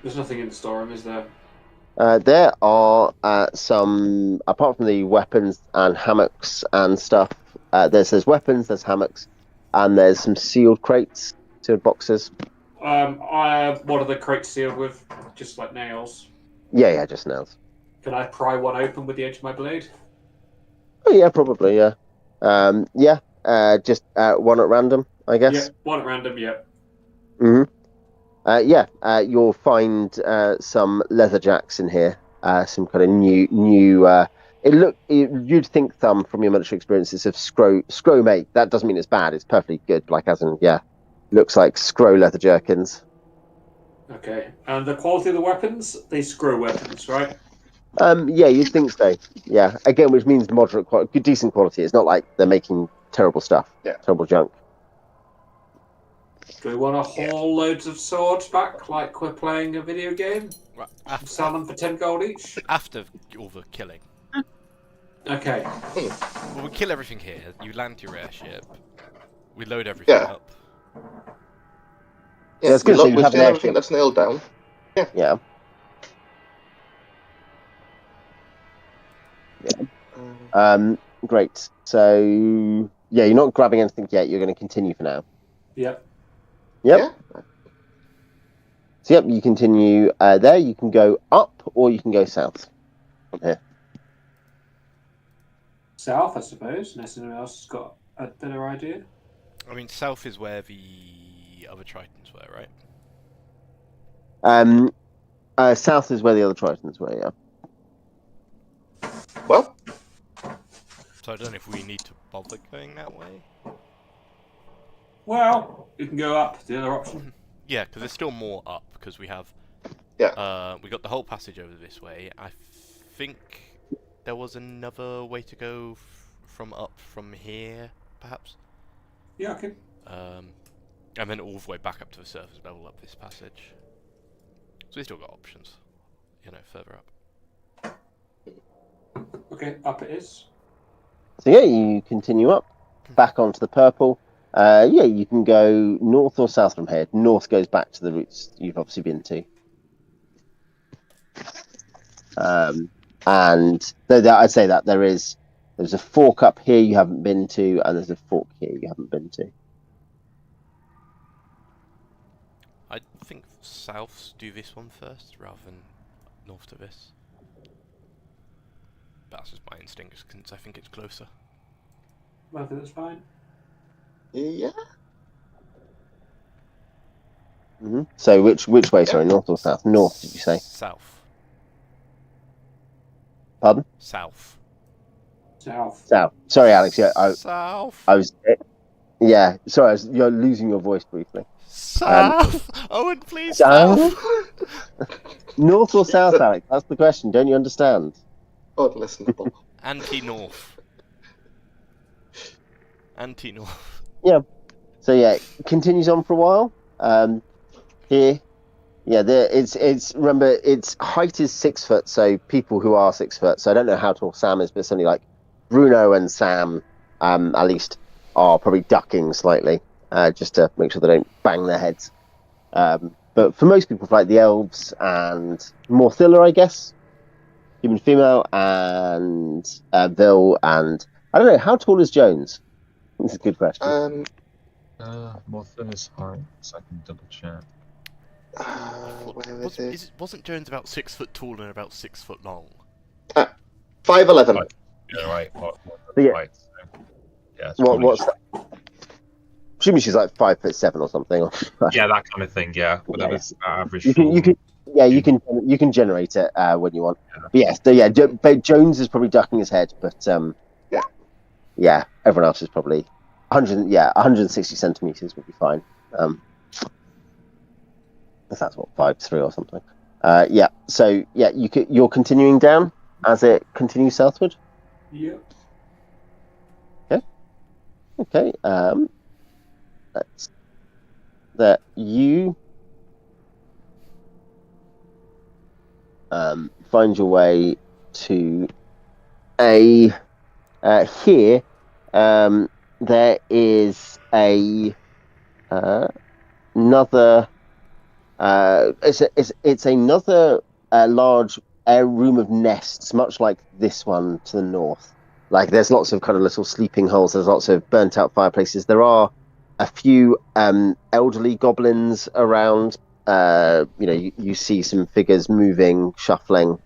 There's nothing in the storeroom, is there? There are some, apart from the weapons and hammocks and stuff. There's weapons, there's hammocks, and there's some sealed crates, sealed boxes. What are the crates sealed with? Just like nails. Yeah, just nails. Can I pry one open with the edge of my blade? Oh yeah, probably, yeah. Just one at random, I guess. Yeah, one at random, yeah. Mm-hmm. You'll find some leather jacks in here. Some kind of new. You'd think thumb from your military experiences of scroll mate. That doesn't mean it's bad. It's perfectly good. Looks like scroll leather jerkins. Okay, and the quality of the weapons? They screw weapons, right? Yeah, you'd think so. Yeah, again, which means moderate quality, good, decent quality. It's not like they're making terrible stuff, terrible junk. Do we want to haul loads of swords back like we're playing a video game? Right, sell them for 10 gold each? After all the killing. Okay. Well, we kill everything here. You land your airship. We load everything up. Yeah, it's good. We have everything that's nailed down. Yeah. Great. So, you're not grabbing anything yet. You're going to continue for now. Yep. So, you continue there. You can go up or you can go south from here. South, I suppose, unless anyone else has got a better idea. I mean, south is where the other Tritons were, right? South is where the other Tritons were, yeah. Well. So I don't know if we need to bother going that way. Well, you can go up, the other option. Yeah, because there's still more up, because we have... we got the whole passage over this way. I think there was another way to go from here, perhaps? Yeah, okay. And then all the way back up to the surface level up this passage. So we still got options, further up. Okay, up it is. So you continue up, back onto the purple. You can go north or south from here. North goes back to the routes you've obviously been to. And I'd say that there's a fork up here you haven't been to, and there's a fork here you haven't been to. I think souths do this one first rather than north to this. But that's just my instinct, since I think it's closer. I think that's fine. Yeah. Mm-hmm. So which way? Sorry, north or south? North, did you say? South. Pardon? South. South. Sorry, Alex. Yeah, South. I was. Yeah, sorry. You're losing your voice briefly. South. Owen, please. South. North or south, Alex? That's the question. Don't you understand? Unlistenable. Anti-north. Anti-north. Yeah. So yeah, it continues on for a while. Here, yeah, it's remember its height is 6 foot, so people who are 6 foot. So I don't know how tall Sam is, but it's only like Bruno and Sam, at least, are probably ducking slightly, just to make sure they don't bang their heads. But for most people, like the elves and Morthylla, I guess, human female, and Vil, and I don't know, how tall is Jones? That's a good question. Morthylla's height, so I can double check. Where is it? Wasn't Jones about 6 foot tall and about 6 foot long? 5'11". Yeah, right. Yeah. Height, so. Yeah. What's that? Assuming she's like 5'7" or something. Yeah, that kind of thing. Yeah, whatever's average. You can generate it when you want. Yeah. But yeah, but Jones is probably ducking his head, but yeah, everyone else is probably 160 centimeters would be fine. If that's what 5'3" or something. Yeah. So yeah, you're continuing down as it continues southward. Yep. Okay. That's that you find your way to a here. There is another. It's another large room of nests, much like this one to the north. Like there's lots of kind of little sleeping holes. There's lots of burnt out fireplaces. There are a few elderly goblins around. You see some figures moving, shuffling,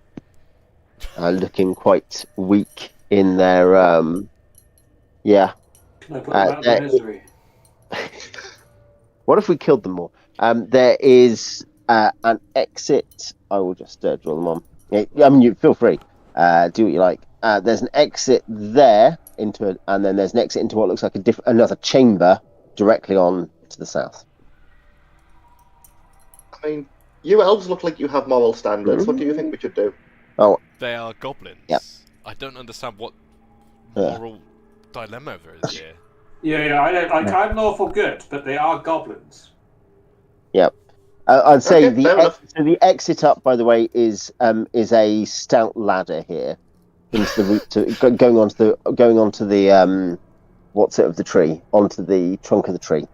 looking quite weak in their yeah. Can I put them out of misery? What if we killed them all? There is an exit. I will just draw them on. You feel free. Do what you like. There's an exit there and then there's an exit into what looks like another chamber directly on to the south. I mean, you elves look like you have moral standards. What do you think we should do? Oh, they are goblins. Yep. I don't understand what moral dilemma there is here. Yeah, I don't. I'm lawful good, but they are goblins. Yep. I'd say Okay, the exit up, by the way, is a stout ladder here into the route going onto the what's it of the tree, onto the trunk of the tree.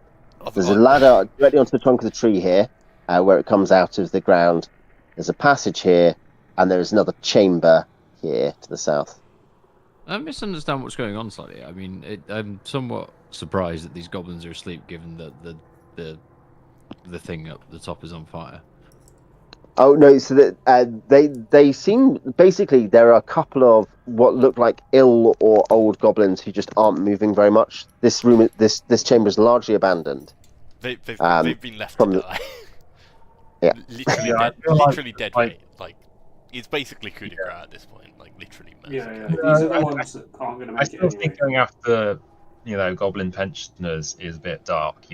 There's a ladder directly onto the trunk of the tree here, where it comes out of the ground. There's a passage here, and there is another chamber here to the south. I misunderstand what's going on slightly. I mean, I'm somewhat surprised that these goblins are asleep, given that the thing up the top is on fire. Oh no! So that they seem basically there are a couple of what look like ill or old goblins who just aren't moving very much. This room, this chamber is largely abandoned. They've been left to die. Yeah, literally dead weight. Like it's basically coup de grace at this point. Like literally. Yeah. These are the ones that aren't going to make it. I still think going after goblin pensioners is a bit dark.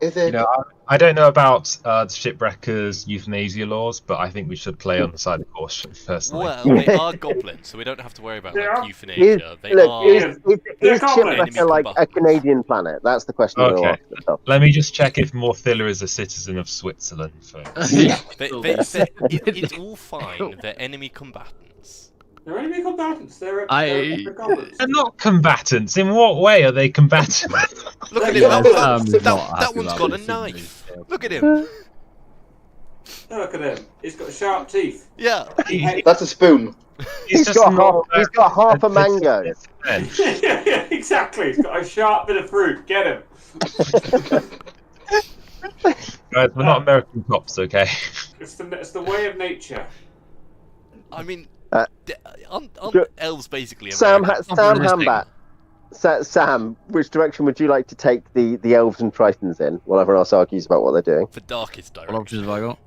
Is it? I don't know about the Shipwrecker's euthanasia laws, but I think we should play on the side of caution personally. Well, they are goblins, so we don't have to worry about euthanasia. Is Shipwrecker like a Canadian planet? That's the question. Okay. Let me just check if Morthylla is a citizen of Switzerland first. It's all fine. They're enemy combatants. They're enemy combatants. They're goblins. They're not combatants. In what way are they combatants? Look at him. That one's got a knife. Look at him. Look at him. He's got sharp teeth. Yeah. That's a spoon. He's got half a mango. Yeah, exactly. He's got a sharp bit of fruit. Get him. Guys, we're not American cops, okay? It's the way of nature. I mean, aren't Go- elves basically Sam American? Hambat. Sam, which direction would you like to take the elves and tritons in? While everyone else argues about what they're doing. The darkest What direction. options have I got?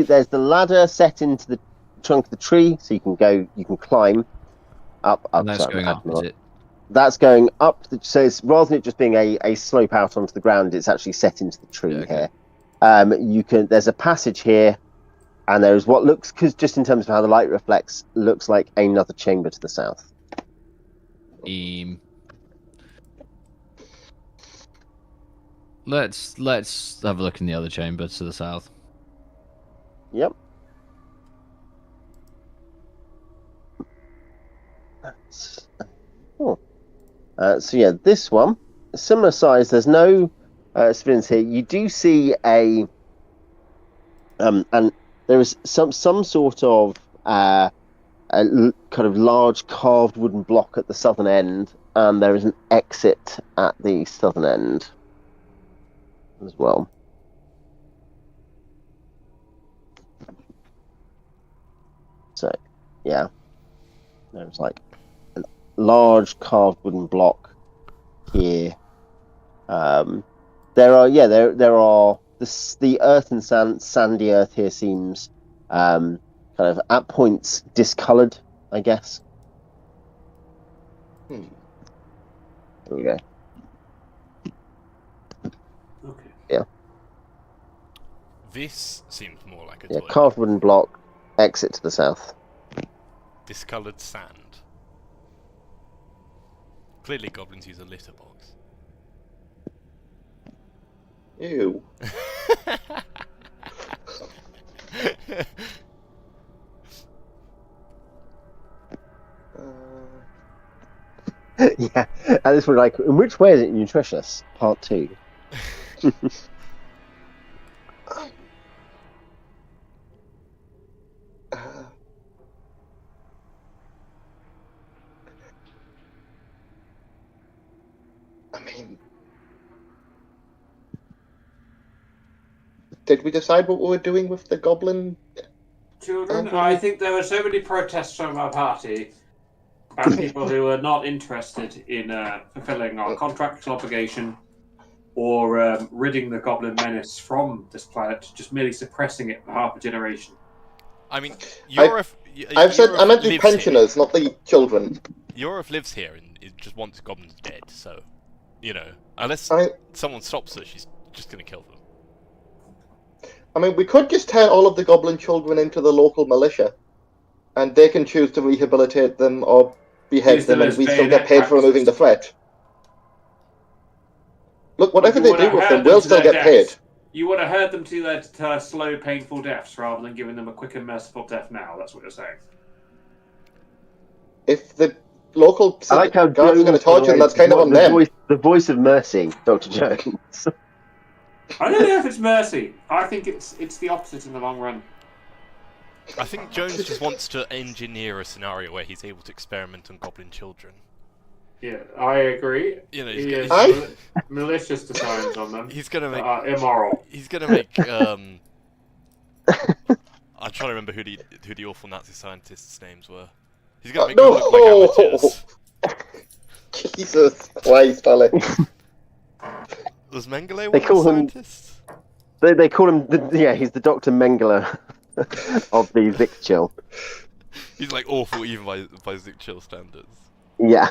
There's the ladder set into the trunk of the tree, so you can climb up. And that's sorry, going up, is it? That's going up. So it's, rather than it just being a slope out onto the ground, it's actually set into the tree okay. here. There's a passage here, and there's what looks, because just in terms of how the light reflects, looks like another chamber to the south. Let's have a look in the other chamber to the south. Yep. So yeah, this one, similar size. There's no spins here. You do see and there is some sort of a kind of large carved wooden block at the southern end, and there is an exit at the southern end as well. So, yeah, there's like a large carved wooden block here. There are the earth and sandy earth here seems kind of at points discoloured, I guess. There we go. Okay. Yeah. This seems more like a Yeah, toilet. carved wooden block, exit to the south. Discoloured sand. Clearly goblins use a litter box. Ew. Yeah, and this one, like, in which way is it nutritious? Part 2. I mean, did we decide what we were doing with the goblin? Children, I think there were so many protests from our party about people who were not interested in fulfilling our contractual obligation or ridding the goblin menace from this planet, just merely suppressing it for half a generation. I mean, I meant the pensioners, here. not the children. Yorif lives here and it just wants goblins dead, so, you know, unless someone stops her, she's just going to kill them. I mean, we could just turn all of the goblin children into the local militia, and they can choose to rehabilitate them or behead them, and we still get paid for removing the threat. Look, whatever they do with them, we'll still get paid. You would have heard them to their slow, painful deaths rather than giving them a quick and merciful death now. That's what you're saying. If the local I like how guards are going to torture them, that's kind of on them. The voice of mercy, Dr. Jones. I don't know if it's mercy. I think it's the opposite in the long run. I think Jones just wants to engineer a scenario where he's able to experiment on goblin children. Yeah, I agree. You know, He has malicious designs on them. He's gonna make immoral. He's gonna make. I'm trying to remember who the awful Nazi scientists' names were. He's gonna make them look like amateurs. Jesus Christ, Alex. Was Mengele one They of call the him- scientists? They call him, he's the Dr. Mengele of the Xixchil. He's like awful even by Xixchil standards. Yeah.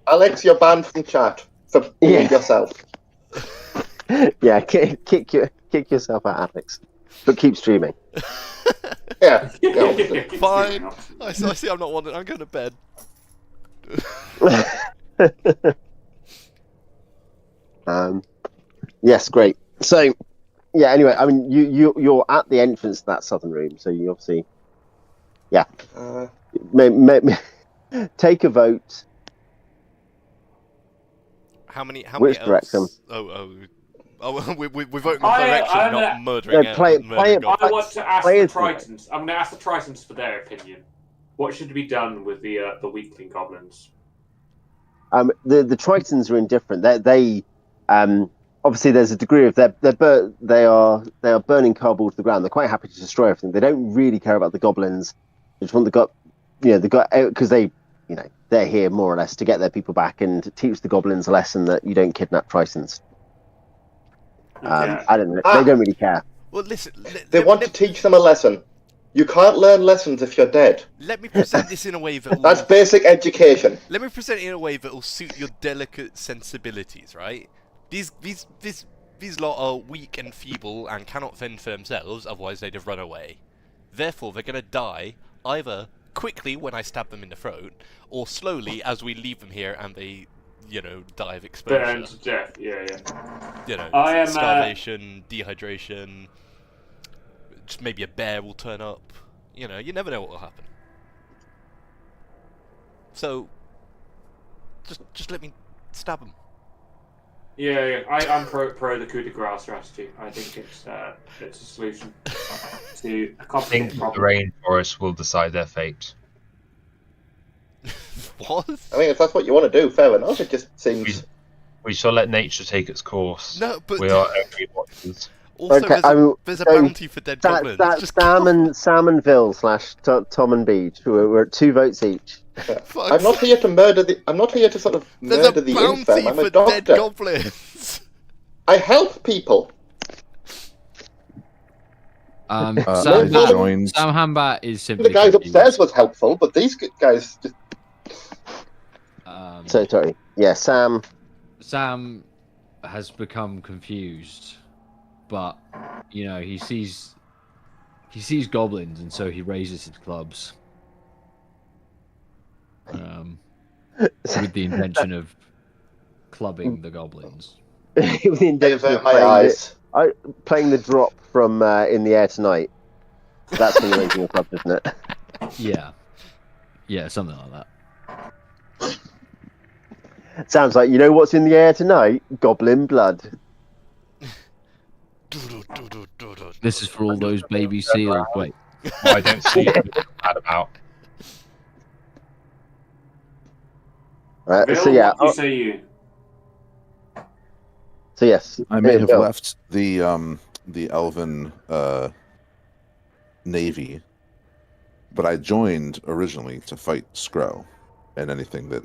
Alex, you're banned from chat for being yourself. Yeah, kick yourself out, Alex. But keep streaming. Yeah. Fine. I see I'm not wanted. I'm going to bed. Yes, great. So, yeah. Anyway, I mean, you're at the entrance to that southern room, so you obviously, yeah. Take a vote. How many Which elves? direction? Oh, Oh, we're voting on direction, not murdering. I want to ask the Tritons. I'm going to ask the Tritons for their opinion. What should be done with the weakling goblins? The Tritons are indifferent. They obviously there's a degree of they are burning cardboard to the ground. They're quite happy to destroy everything. They don't really care about the goblins. They just want because they're here more or less to get their people back and teach the goblins a lesson that you don't kidnap Tritons. I don't know. They don't really care. Well, listen. They want to teach them a lesson. You can't learn lessons if you're dead. Let me present this in a way that that's basic education. Let me present it in a way that will suit your delicate sensibilities, right? These lot are weak and feeble and cannot fend for themselves, otherwise they'd have run away. Therefore, they're going to die either quickly when I stab them in the throat, or slowly as we leave them here and they, die of exposure. Burn to death, yeah. Starvation, dehydration. Just maybe a bear will turn up. You never know what will happen. So, just let me stab them. Yeah. I'm pro the coup de grace strategy. I think it's a solution to a complicated problem. The rainforest will decide their fate. What? I mean, if that's what you want to do, fair enough. It just seems. We shall let nature take its course. No, but we are only watchers. Also, there's a bounty for dead goblins. That's Sam and Vil / Tom and Beach. We're at 2 votes each. I'm not here to murder the. I'm not here to sort of murder the infant. I'm a doctor. Dead goblins. I help people. Sam Hambat is simply. The guys upstairs was helpful, but these guys just. Sorry. Yeah, Sam. Sam has become confused, but he sees goblins, and so he raises his clubs. With the intention of clubbing the goblins. With the intention of my eyes. Playing the drop from In the Air Tonight. That's when you're raising a club, isn't it? Yeah, something like that. Sounds like what's in the air tonight? Goblin blood. This is for all those baby seals. Wait, I don't see anything bad about. Bill, so yeah. What say you? So yes, I may have left the elven navy, but I joined originally to fight Skro and anything that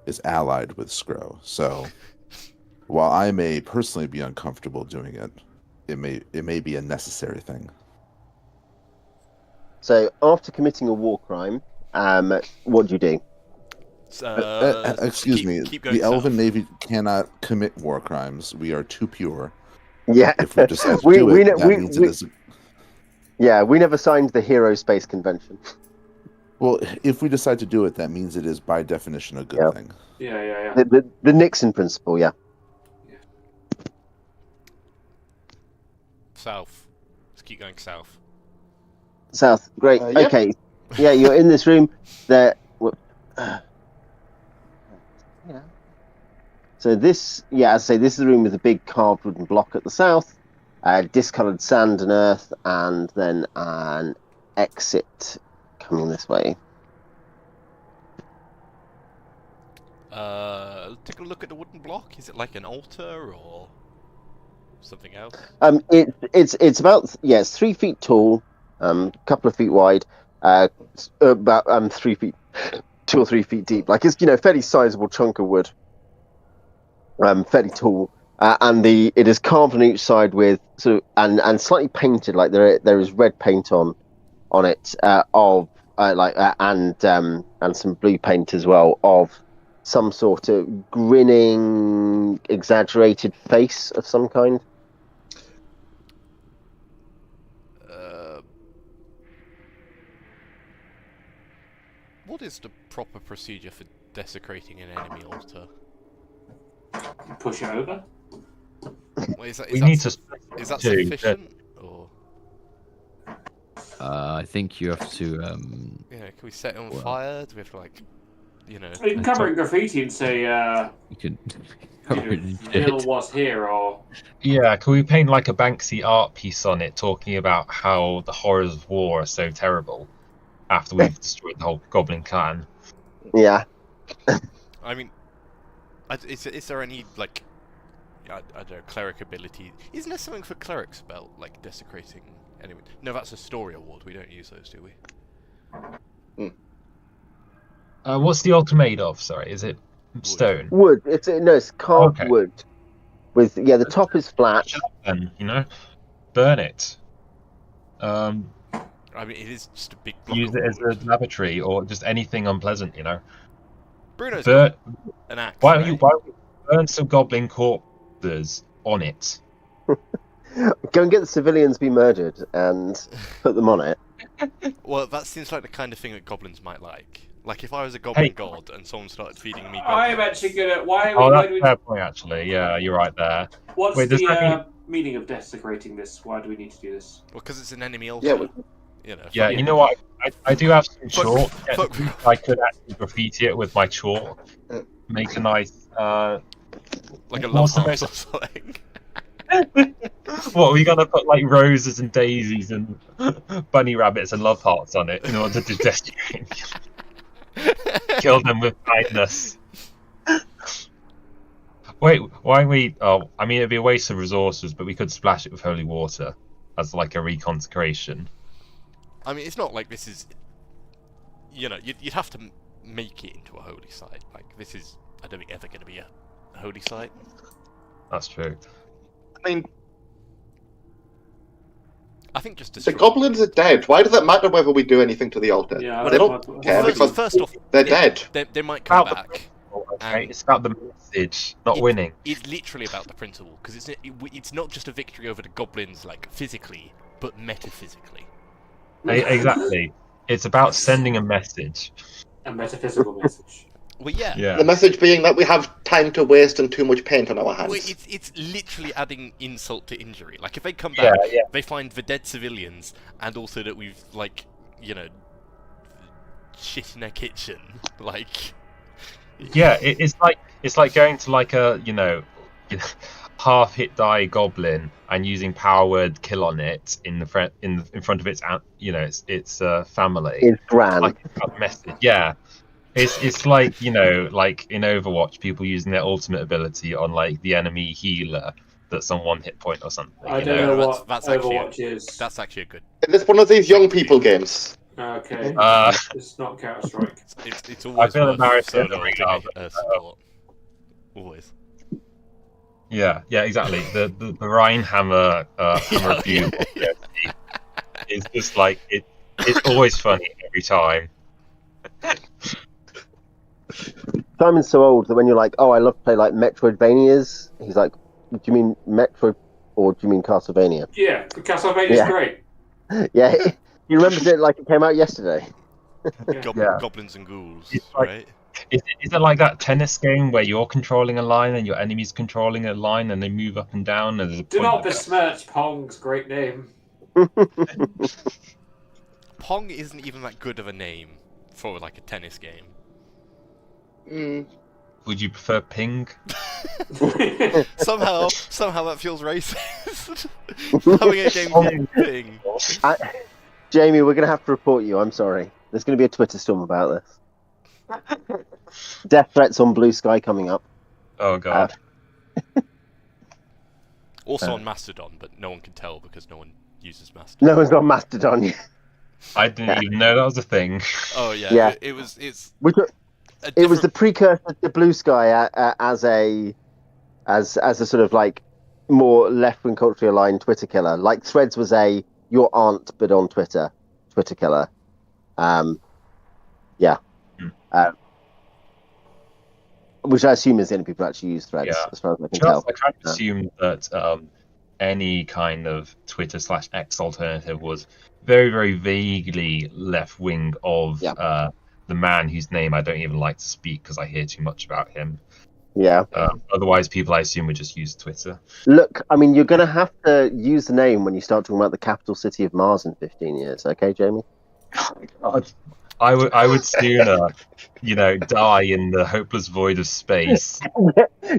is allied with Skro. So while I may personally be uncomfortable doing it, it may be a necessary thing. So after committing a war crime, what do you do? Excuse me. The Elven Navy cannot commit war crimes. We are too pure. Yeah. If we decide to do it, that means it is. Yeah, we never signed the Hero Space Convention. Well, if we decide to do it, that means it is by definition a good thing. Yeah. The Nixon principle, yeah. South. Let's keep going south. South, great. Yep. Okay. Yeah, you're in this room. So this, as I say, this is a room with a big carved wooden block at the south, discoloured sand and earth, and then an exit coming this way. Take a look at the wooden block. Is it like an altar or something else? It's about it's 3 feet tall, couple of feet wide, about 3 feet, 2 or 3 feet deep. Like it's fairly sizable chunk of wood. Fairly tall, and it is carved on each side with sort of and slightly painted. Like there is red paint on it and some blue paint as well of some sort of grinning, exaggerated face of some kind. What is the proper procedure for desecrating an enemy altar? Push it over? Well, is that sufficient? Or I think you have to. can we set it on fire? Do we have to you know. You can cover in graffiti and say, You can. Bill was here, or... Yeah, can we paint like a Banksy art piece on it talking about how the horrors of war are so terrible after we've destroyed the whole Goblin clan? Yeah. I mean, is there any, like, I don't know, cleric ability? Isn't there something for cleric spell, like desecrating anyone? No, that's a story award. We don't use those, do we? What's the altar made of? Sorry, is it stone? Wood. It's carved wood. With the top is flat. Then burn it. I mean, it is just a big block. Use it as a lavatory or just anything unpleasant, Bruno's got an axe. Why don't you burn some goblin corpses on it? Go and get the civilians be murdered and put them on it. Well, that seems like the kind of thing that goblins might like. Like if I was a goblin god and someone started feeding me goblins... I'm actually gonna... That's a fair point, actually. Yeah, you're right there. What's the meaning of desecrating this? Why do we need to do this? Well, because it's an enemy altar. Yeah, you know what? I do have some chalk. I could actually graffiti it with my chalk. Make a nice... like a love heart or something. What, are we gonna put like roses and daisies and bunny rabbits and love hearts on it in order to desecrate? Kill them with kindness. Wait, why we? Oh, I mean, it'd be a waste of resources, but we could splash it with holy water as like a reconsecration. I mean, it's not like this is. You'd have to make it into a holy site. Like this is, I don't think ever going to be a holy site. That's true. I mean, I think just the goblins are dead. Why does it matter whether we do anything to the altar? Yeah, they don't care because first off, they're dead. They might come back. Okay, it's about the message, not winning. It's literally about the principle, because it's not just a victory over the goblins, like physically, but metaphysically. Exactly. It's about sending a message. A metaphysical message. Well, yeah. The message being that we have time to waste and too much paint on our hands. Well, it's literally adding insult to injury. Like, if they come back, they find the dead civilians, and also that we've, like, shit in their kitchen. Like... Yeah, it's like going to, like, a, half-hit die goblin and using power word kill on it in front of its, its family. It's grand. Like a message, yeah. It's like, like in Overwatch, people using their ultimate ability on like the enemy healer that's on 1 hit point or something. I don't know what that's Overwatch is. That's actually a good. It's one of these young people games. Okay. It's not Counter Strike. It's always. I feel embarrassed solo support. Always. Yeah, exactly. The Rhinehammer review is just like it's always funny every time. Simon's so old that when you're like, oh, I love to play like Metroidvanias, he's like, do you mean Metroid or do you mean Castlevania? Yeah, Castlevania's great. Yeah, he remembers it like it came out yesterday. Goblins and ghouls, right? Is it like that tennis game where you're controlling a line and your enemy's controlling a line and they move up and down? And there's a Do not besmirch Pong's great name. Pong isn't even that good of a name for like a tennis game. Would you prefer ping? somehow that feels racist. Having a game called ping. Jamie, we're going to have to report you. I'm sorry. There's going to be a Twitter storm about this. Death threats on Blue Sky coming up. Oh god. Also on Mastodon, but no one can tell because no one uses Mastodon. No one's got Mastodon yet. I didn't even know that was a thing. Oh yeah. It was the precursor to Blue Sky as a sort of like more left-wing culturally aligned Twitter killer. Like Threads was your aunt but on Twitter killer. Which I assume is the only people who actually use Threads, as far as I can tell. I kind of assume that any kind of Twitter/X alternative was very, very vaguely left-wing of the man whose name I don't even like to speak because I hear too much about him. Yeah. Otherwise, people I assume would just use Twitter. Look, I mean, you're going to have to use the name when you start talking about the capital city of Mars in 15 years, okay, Jamie? Oh, God. I would sooner, die in the hopeless void of space.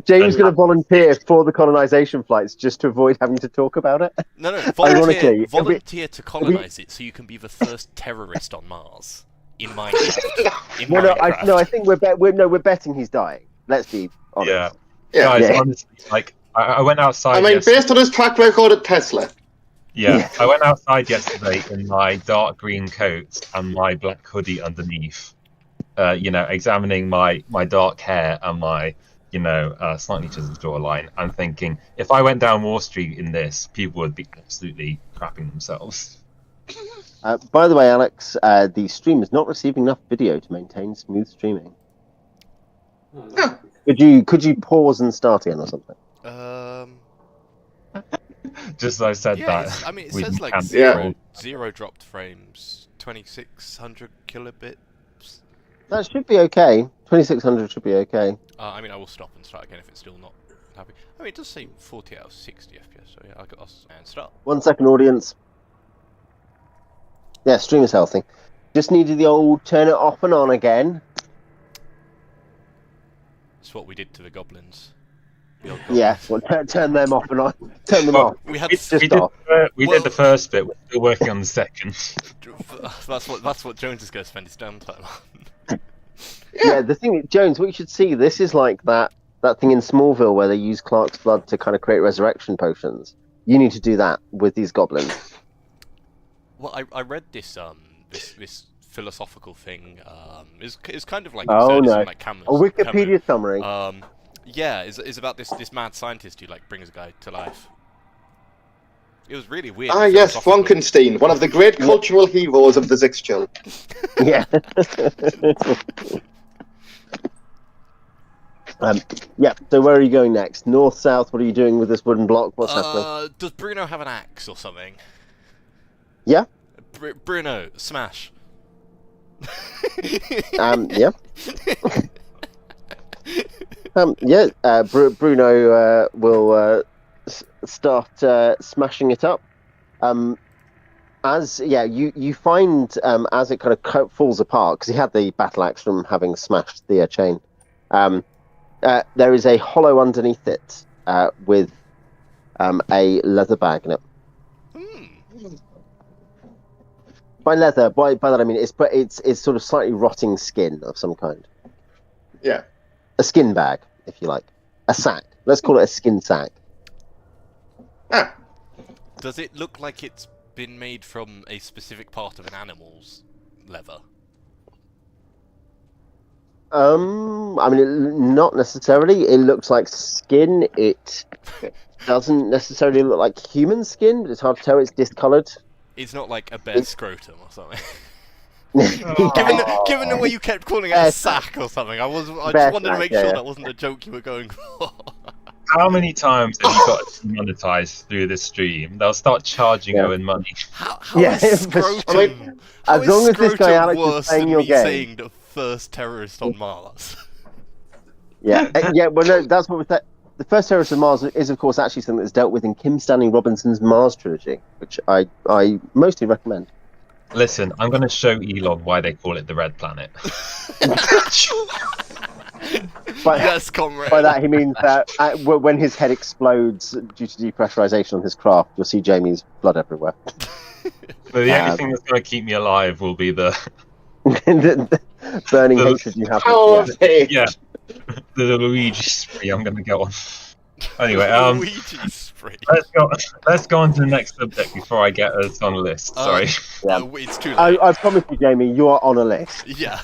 James going to volunteer for the colonization flights just to avoid having to talk about it. No, Ironically, volunteer to colonize it so you can be the first terrorist on Mars. In Minecraft. I think we're betting he's dying. Let's be honest. Yeah. Guys, honestly, I went outside. I mean, based on his track record at Tesla. Yeah, I went outside yesterday in my dark green coat and my black hoodie underneath. Examining my dark hair and my slightly chiseled jawline. I'm thinking, if I went down Wall Street in this, people would be absolutely crapping themselves. By the way, Alex, the stream is not receiving enough video to maintain smooth streaming. Could you pause and start again or something? Just as I said that. I mean, it says like zero dropped frames, 2600 kilobits. That should be okay. 2600 should be okay. I mean, I will stop and start again if it's still not happy. I mean, it does say 40 out of 60 FPS, so yeah, I'll and start. 1 second, audience. Yeah, stream is healthy. Just needed the old turn it off and on again. That's what we did to the goblins. Yeah, well, turn them off and on. Turn them off. We did the first bit. We're still working on the second. That's what Jones is going to spend his downtime on. Yeah, the thing, Jones, what you should see, this is like that thing in Smallville where they use Clark's blood to kind of create resurrection potions. You need to do that with these goblins. Well, I read this philosophical thing. It's kind of like like a Wikipedia summary. Yeah, it's about this mad scientist who brings a guy to life. It was really weird. Ah, yes, Frankenstein, one of the great cultural heroes of the Xixchil. Yeah. So where are you going next? North, south? What are you doing with this wooden block? What's happening? Does Bruno have an axe or something? Yeah. Bruno, smash. Yeah. Bruno will start smashing it up. You find as it kind of falls apart, because he had the battle axe from having smashed the chain. There is a hollow underneath it with a leather bag in it. By leather, by that I mean it's sort of slightly rotting skin of some kind. Yeah. A skin bag, if you like. A sack. Let's call it a skin sack. Ah. Does it look like it's been made from a specific part of an animal's leather? I mean, not necessarily. It looks like skin. It doesn't necessarily look like human skin, but it's hard to tell. It's discoloured. It's not like a bear's scrotum or something. Given the way you kept calling it a sack or something, I just wanted to make sure that wasn't a joke you were going for. How many times have you got monetized through this stream? They'll start charging Owen money. How is scrotum? As long as this guy Alex is playing your game. Saying the first terrorist on Mars. Well, no, that's what we said. The first terrorist on Mars is, of course, actually something that's dealt with in Kim Stanley Robinson's Mars trilogy, which I mostly recommend. Listen, I'm going to show Elon why they call it the Red Planet. Yes, comrade. By that he means that when his head explodes due to depressurization on his craft, you'll see Jamie's blood everywhere. So the only thing that's going to keep me alive will be the burning hatred you have. Yeah, the Luigi spree I'm going to go on. Anyway, Luigi spree. Let's go on to the next subject before I get us on a list. Sorry. It's too late. I promise you, Jamie, you are on a list. Yeah.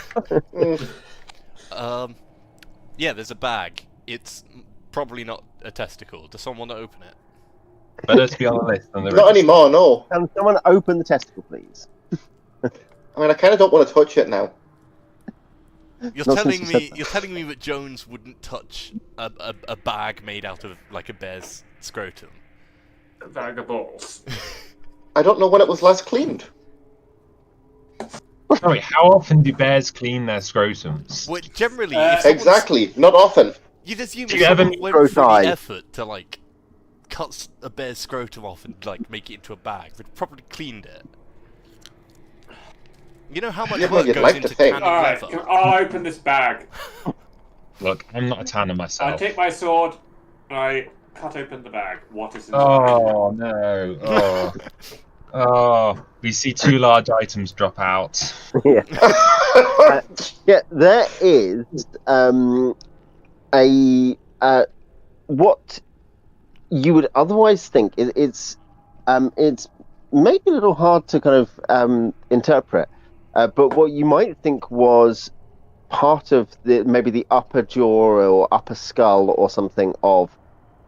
Yeah, there's a bag. It's probably not a testicle. Does someone want to open it? Better to be on the list than the Not anymore, no. Can someone open the testicle, please? I mean, I kind of don't want to touch it now. You're telling me that Jones wouldn't touch a bag made out of like a bear's scrotum? A bag of balls. I don't know when it was last cleaned. Sorry, how often do bears clean their scrotums? Well, generally, exactly, not often. You'd assume Do you ever went through the effort to cut a bear's scrotum off and make it into a bag. They'd probably cleaned it. You know how much Yeah, work you'd goes like into to think. tanning Alright, leather? I'll open this bag. Look, I'm not a tanner I myself. take my sword, I cut open the bag. What is inside? Oh no! Oh, we see 2 large items drop out. Yeah. Yeah, there is what you would otherwise think it's maybe a little hard to kind of interpret, but what you might think was part of maybe the upper jaw or upper skull or something of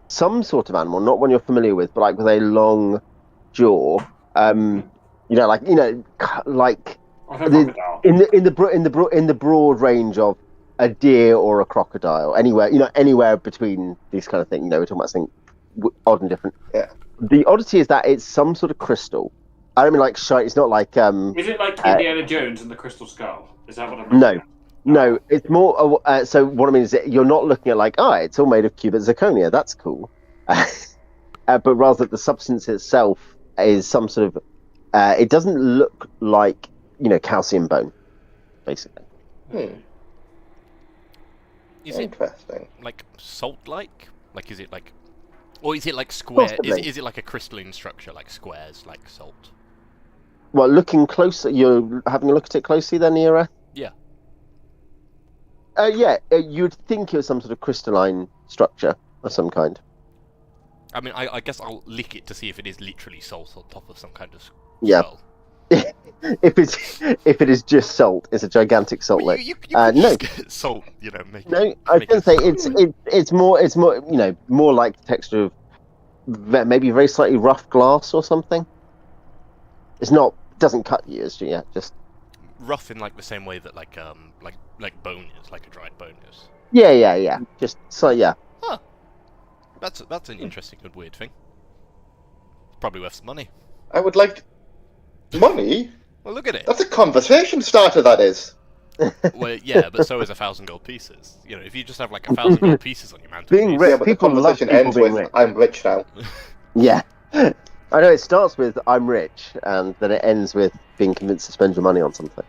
some sort of animal, not one you're familiar with, but like with a long jaw. Like in the broad range of a deer or a crocodile, anywhere between these kind of things. We're talking about something odd and different. Yeah. The oddity is that it's some sort of crystal. I don't mean like shite. It's not like Is it like Indiana Jones and the Crystal Skull? Is that what I'm looking at? No, it's more. So what I mean is that you're not looking at like, it's all made of cubic zirconia. That's cool. But rather, the substance itself is some sort of. It doesn't look like calcium bone, basically. Is it Interesting. like salt-like? Like, is it like, or is it like square? Is it like a crystalline structure, like squares, like salt? Well, looking closer, you're having a look at it closely, then, Ira? Yeah. You'd think it was some sort of crystalline structure of some kind. I mean, I guess I'll lick it to see if it is literally salt on top of some kind of skull. Yeah. If it is just salt, it's a gigantic salt lick. You no, just get salt. No, I was going to say it's more more like the texture of maybe very slightly rough glass or something. It's not doesn't cut you as yet, just rough in like the same way that like bone is, like a dried bone is. Yeah. Just so yeah. Huh. That's an interesting and weird thing. Probably worth some money. I would like money. Well, look at it. That's a conversation starter. That is. Well, yeah, but so is 1,000 gold pieces. If you just have like 1,000 gold pieces on your mantelpiece. Being rich, but the conversation ends with "I'm rich now." Yeah. I know it starts with "I'm rich" and then it ends with being convinced to spend your money on something.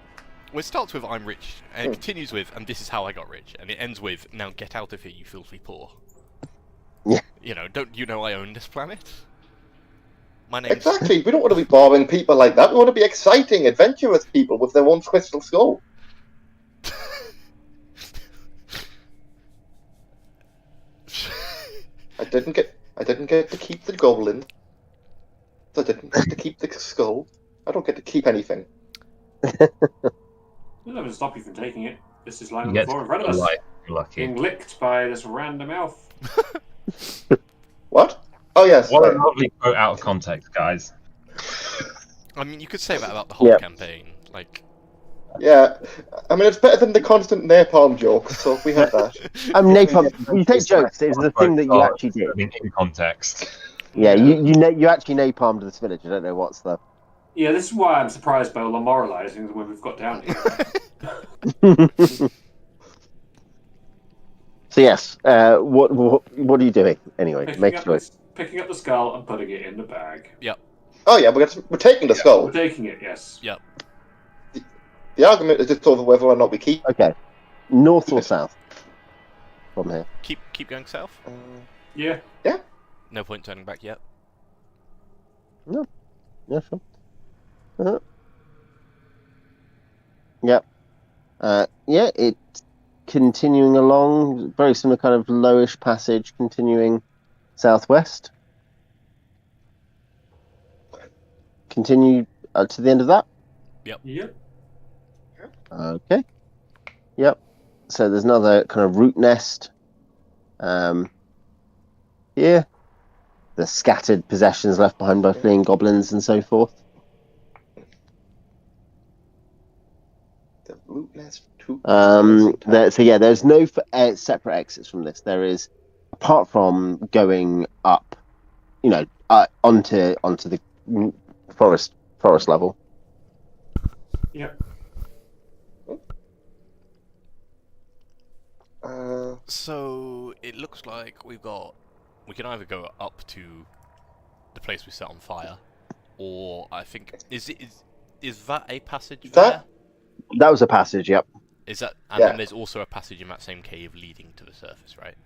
Well, it starts with "I'm rich" and it continues with "and this is how I got rich," and it ends with "now get out of here, you filthy poor." Yeah. Don't you know I own this planet? My name's... Exactly. We don't want to be boring people like that. We want to be exciting, adventurous people with their own crystal skull. I didn't get to keep the goblin. I didn't get to keep the skull. I don't get to keep anything. We'll never stop you from taking it. This is lying on the floor in front of us. Lucky. Being licked by this random elf. What? Oh yes. What a lovely quote out of context, guys. I mean, you could say that about the whole campaign. Like. Yeah, I mean it's better than the constant napalm jokes. So we have that. Napalm. You take jokes. It's the thing that you actually did. I mean, in context. Yeah, you actually napalmed this village. I don't know what's the. Yeah, this is why I'm surprised by all the moralising when we've got down here. So yes, what are you doing anyway? Picking up the skull and putting it in the bag. Yep. Oh yeah, we're taking the skull. We're taking it, yes. Yep. The argument is just over whether or not we keep. Okay, north or south from here? Keep going south. Yeah. Yeah. No point turning back yet. No. Yeah, sure. Yep. Yeah, it's continuing along, very similar kind of lowish passage, continuing southwest. Continue to the end of that. Yep. Okay. Yep. So there's another kind of root nest. Here. The scattered possessions left behind by fleeing goblins and so forth. The root nest. There's no separate exits from this. There is, apart from going up, onto the forest level. Yep. So it looks like we can either go up to the place we set on fire, or I think is that a passage there? That was a passage, yep. Is that? And then there's also a passage in that same cave leading to the surface, right?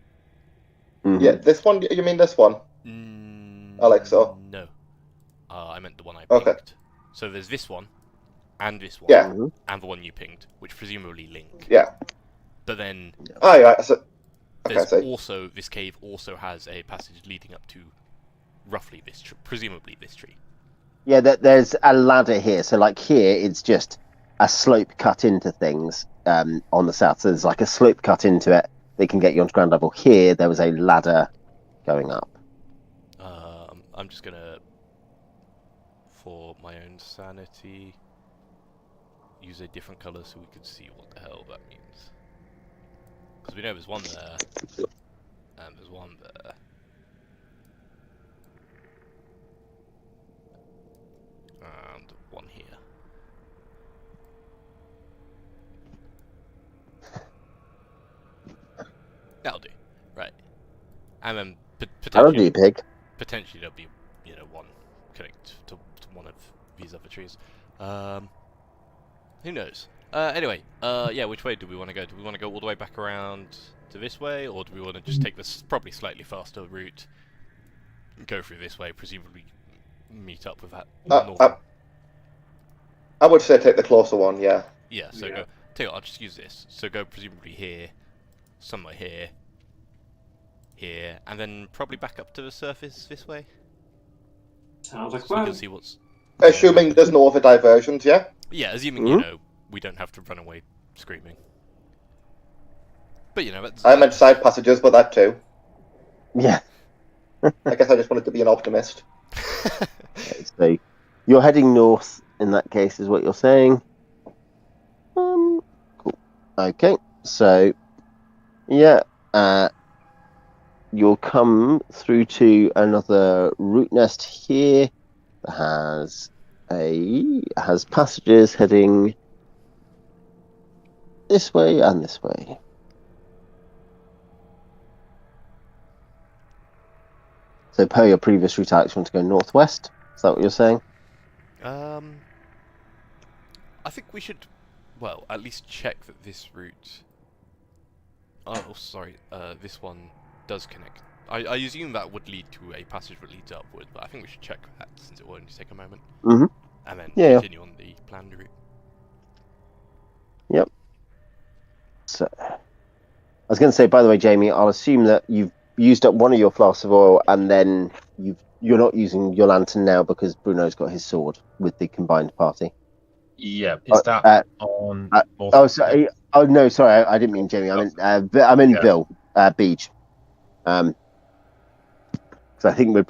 Mm-hmm. Yeah, this one. You mean this one? Alex, or? No. I meant the one I pinged. Okay. So there's this one, and this one, Yeah. and the one you pinged, which presumably link. Yeah. But then there's also this cave also has a passage leading up to roughly this, presumably this tree. Yeah, there's a ladder here. So like here, it's just a slope cut into things on the south. So there's like a slope cut into it. They can get you onto ground level. Here, there was a ladder going up. I'm just gonna, for my own sanity, use a different colour so we can see what the hell that means. Because we know there's one there, and there's one there. And one here. That'll do. Right. And then That'll do, pig. Potentially there'll be, one connect to one of these other trees. Who knows? Anyway, which way do we want to go? Do we want to go all the way back around to this way, or do we want to just take this probably slightly faster route, go through this way, presumably meet up with that I would say take the closer one, yeah. Yeah, so go. I'll just use this. So go presumably here, somewhere here, and then probably back up to the surface this way. Sounds like so we can see what's. Assuming there's no other diversions, yeah. Yeah, assuming we don't have to run away screaming. But that's. I meant side passages, but that too. Yeah. I guess I just wanted to be an optimist. Okay, so you're heading north in that case, is what you're saying. Cool. Okay, so yeah, you'll come through to another root nest here that has passages heading this way and this way. So per your previous route, Alex, you want to go northwest? Is that what you're saying? I think we should, at least check that this route. Oh, sorry. This one does connect. I assume that would lead to a passage that leads upward, but I think we should check that since it will only take a moment. Mm-hmm. And then continue on the planned route. Yep. So, I was going to say, by the way, Jamie, I'll assume that you've used up one of your flasks of oil, and then you're not using your lantern now because Bruno's got his sword with the combined party. Yeah, is that on? Sorry. Oh no, sorry, I didn't mean Jamie. I meant Bill Beach. So I think you'd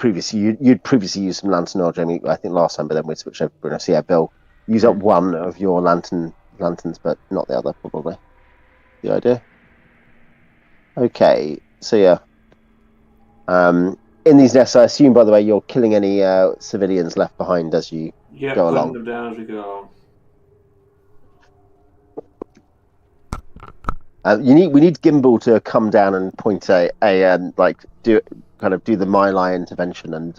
previously used some lantern oil, Jamie. I think last time, but then we switched over to Bruno. So yeah, Bill, use up one of your lanterns, but not the other, probably. The idea. Okay, so yeah. In these nests, I assume, by the way, you're killing any civilians left behind as you go along. Them down as we go. We need Gimbal to come down and point do the Mylai intervention and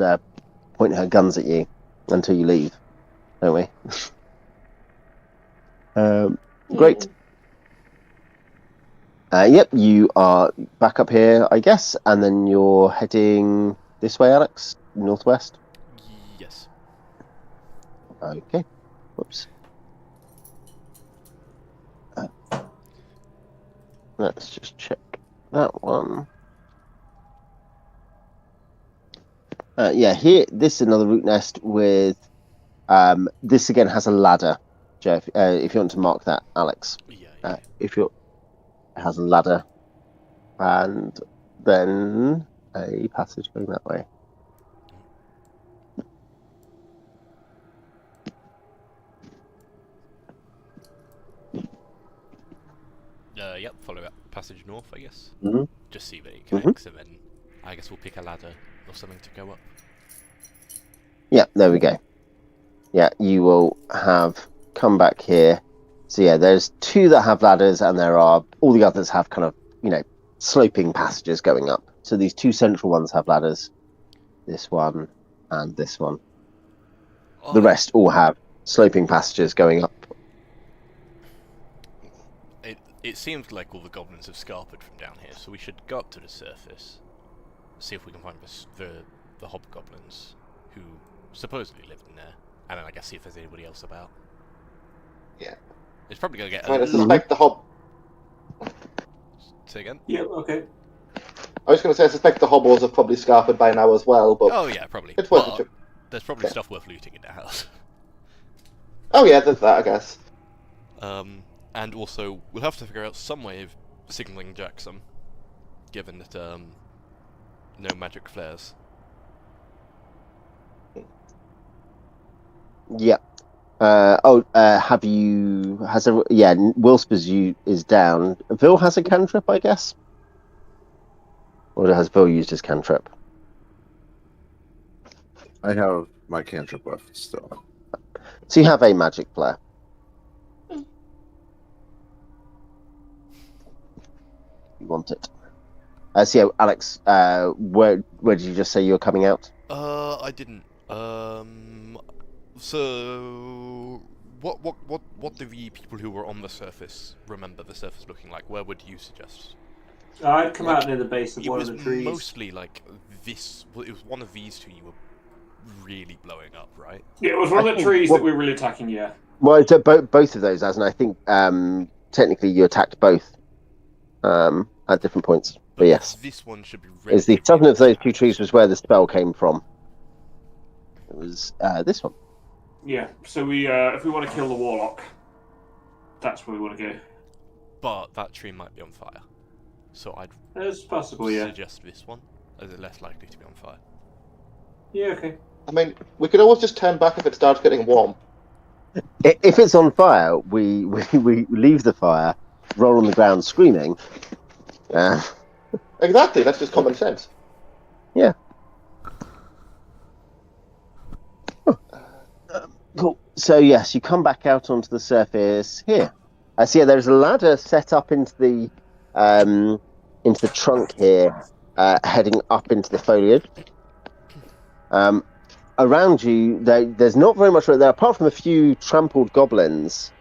point her guns at you until you leave, don't we? Great. Yep, you are back up here, I guess, and then you're heading this way, Alex? Northwest? Yes. Okay. Whoops. Let's just check that one. Here, this is another root nest with... this again has a ladder, Jeff, if you want to mark that, Alex. Yeah. If you're... It has a ladder, and then a passage going that way. Yep, follow that passage north, I guess. Mm-hmm. Just see that it connects, and then I guess we'll pick a ladder or something to go up. Yeah, there we go. Yeah, you will have come back here. So yeah, there's two that have ladders, and there are all the others have kind of, sloping passages going up. So these two central ones have ladders. This one and this one. The rest all have sloping passages going up. it seems like all the goblins have scarpered from down here, so we should go up to the surface, see if we can find the hobgoblins who supposedly lived in there, and then I guess see if there's anybody else about. Yeah. It's probably going to get... I suspect the hob... Say again? Yeah, okay. I was going to say, I suspect the hobos have probably scarpered by now as well, but... Oh yeah, probably. It's worth it. There's probably stuff worth looting in the house. Oh yeah, there's that, I guess. And also, we'll have to figure out some way of signalling Jackson, given that, no magic flares. Yeah. Have you... Yeah, Wilsp is down. Vil has a cantrip, I guess? Or has Vil used his cantrip? I have my cantrip left still. So you have a magic flare. You want it. So yeah, Alex, where did you just say you were coming out? I didn't. So what do the people who were on the surface remember the surface looking like? Where would you suggest? I'd come out near the base of one of the trees. It was mostly like this. Well, it was one of these two you were really blowing up, right? Yeah, it was one of the trees that we were really attacking. Yeah. Well, it's both of those, and I think technically you attacked both at different points. But yes, this one should be. Is the southern of those two trees was where the spell came from. It was this one. Yeah. So we, if we want to kill the warlock, that's where we want to go. But that tree might be on fire, so I'd It's possible, yeah. suggest this one, as it's less likely to be on fire. Yeah. Okay. I mean, we could always just turn back if it starts getting warm. If it's on fire, we leave the fire, roll on the ground screaming. Exactly, that's just common sense. Yeah. Cool. So yes, you come back out onto the surface here. I see. There's a ladder set up into the trunk here, heading up into the foliage. Around you, there's not very much there, apart from a few trampled goblins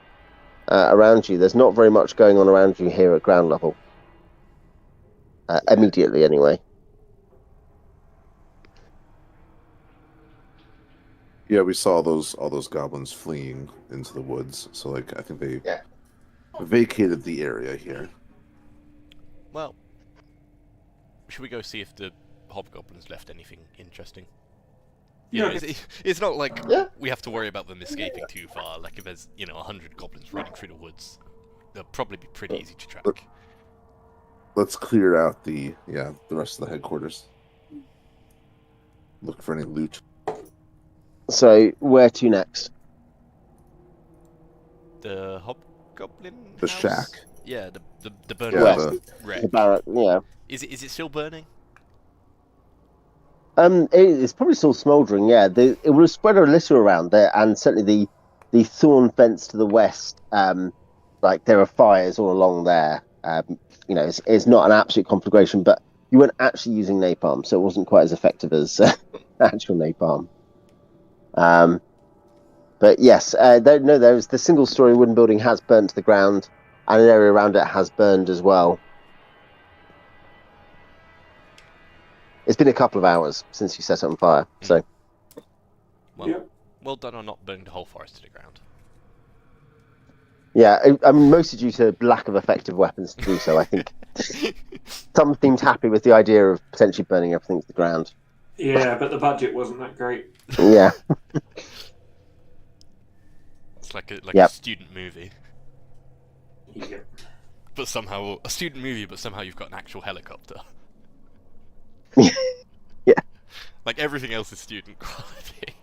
around you. There's not very much going on around you here at ground level. Immediately, anyway. Yeah, we saw all those goblins fleeing into the woods. So, like, I think they vacated the area here. Well, should we go see if the hobgoblins left anything interesting? Yeah. It's not like we have to worry about them escaping too far. Like if there's 100 goblins running through the woods, they'll probably be pretty easy to track. Let's clear out the rest of the headquarters. Look for any loot. So where to next? The hobgoblin The house? shack. Yeah, the burning West. wreck. The barrack. Yeah. Is it still burning? It's probably still smouldering. Yeah, it will have spread a little around there, and certainly the thorn fence to the west. Like there are fires all along there. It's not an absolute conflagration, but you weren't actually using napalm, so it wasn't quite as effective as actual napalm. But yes, there's the single-story wooden building has burnt to the ground, and an area around it has burned as well. It's been a couple of hours since you set it on fire, so... Well done on not burning the whole forest to the ground. Yeah, I mean, mostly due to lack of effective weapons to do so, I think. Some seemed happy with the idea of potentially burning everything to the ground. Yeah, but the budget wasn't that great. Yeah. It's like a student movie. Yep. But somehow... A student movie, but somehow you've got an actual helicopter. Yeah. Like everything else is student quality.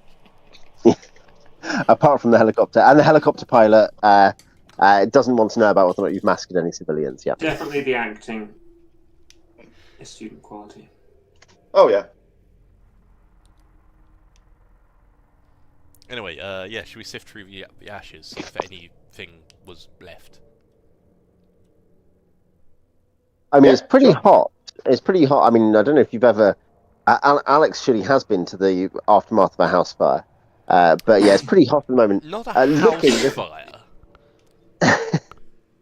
Apart from the helicopter. And the helicopter pilot doesn't want to know about whether or not you've massacred any civilians. Yeah. Definitely the acting is student quality. Oh, yeah. Anyway, should we sift through the ashes, see if anything was left? I mean, it's pretty hot. It's pretty hot. I mean, I don't know if you've ever... Alex surely has been to the aftermath of a house fire. But yeah, it's pretty hot at the moment. Not a house fire.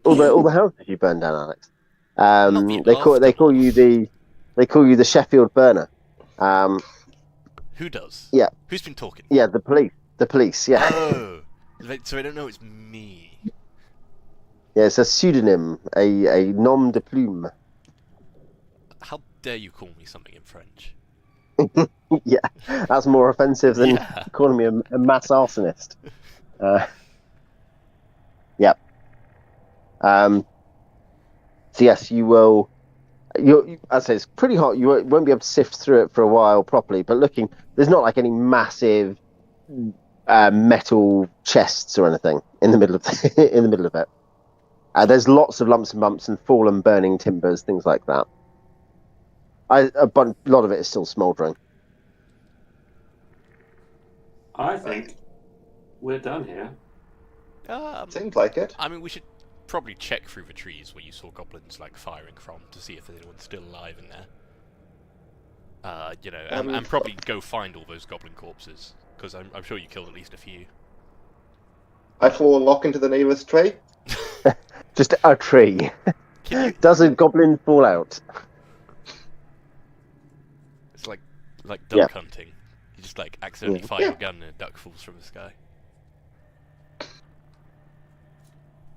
all the houses you burned down, Alex. They call you the Sheffield burner. Who does? Yeah. Who's been talking? Yeah, the police. The police. Yeah. Oh, so I don't know it's me. Yeah, it's a pseudonym, a nom de plume. How dare you call me something in French? Yeah, that's more offensive than calling me a mass arsonist. Yeah. So yes, you will. I'd say it's pretty hot. You won't be able to sift through it for a while properly. But looking, there's not like any massive metal chests or anything in the middle of it. There's lots of lumps and bumps and fallen burning timbers, things like that. A lot of it is still smouldering. I think we're done here. Seems like it. I mean, we should probably check through the trees where you saw goblins like firing from to see if anyone's still alive in there. And probably go find all those goblin corpses because I'm sure you killed at least a few. I throw a lock into the nearest tree. Just a tree. Does a goblin fall out? It's like duck hunting. You just like accidentally fire a gun and a duck falls from the sky.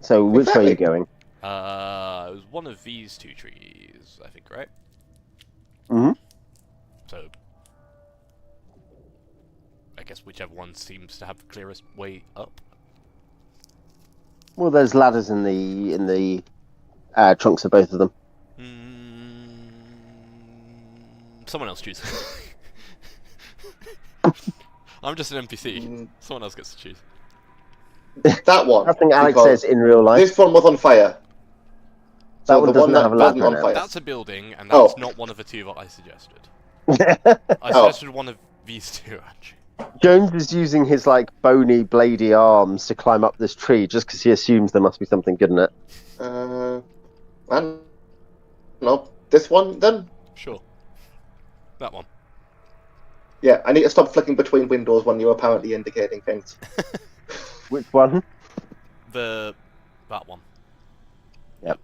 So which way are you going? It was one of these two trees, I think, right? Mm-hmm. So I guess whichever one seems to have the clearest way up. Well, there's ladders in the trunks of both of them. Someone else choose. I'm just an NPC. Someone else gets to choose. That one. Nothing Alex says in real life. This one was on fire. That one doesn't have a ladder on fire. That's a building, and that's not one of the two that I suggested. I suggested one of these two, actually. Jones is using his bony, blady arms to climb up this tree just because he assumes there must be something good in it. And no, this one then. Sure, that one. Yeah, I need to stop flicking between windows when you're apparently indicating things. Which one? That one. Yep.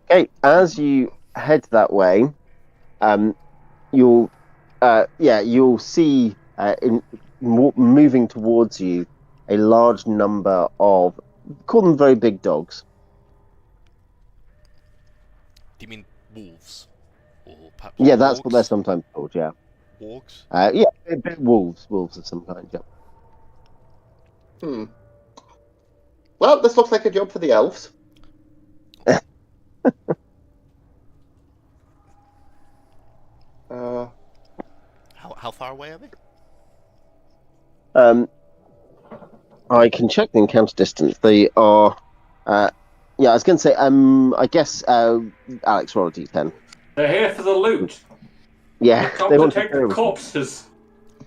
Okay, as you head that way, you'll see moving towards you a large number of, call them very big dogs. Do you mean wolves? Or perhaps that's wargs? what they're sometimes called, yeah. Wargs? Big wolves of some kind, yeah. Well, this looks like a job for the elves. How far away are they? I can check the encounter distance. They are, I was going to say, I guess, Alex, roll a d10. They're here for the loot. Yeah, they want to take the corpses.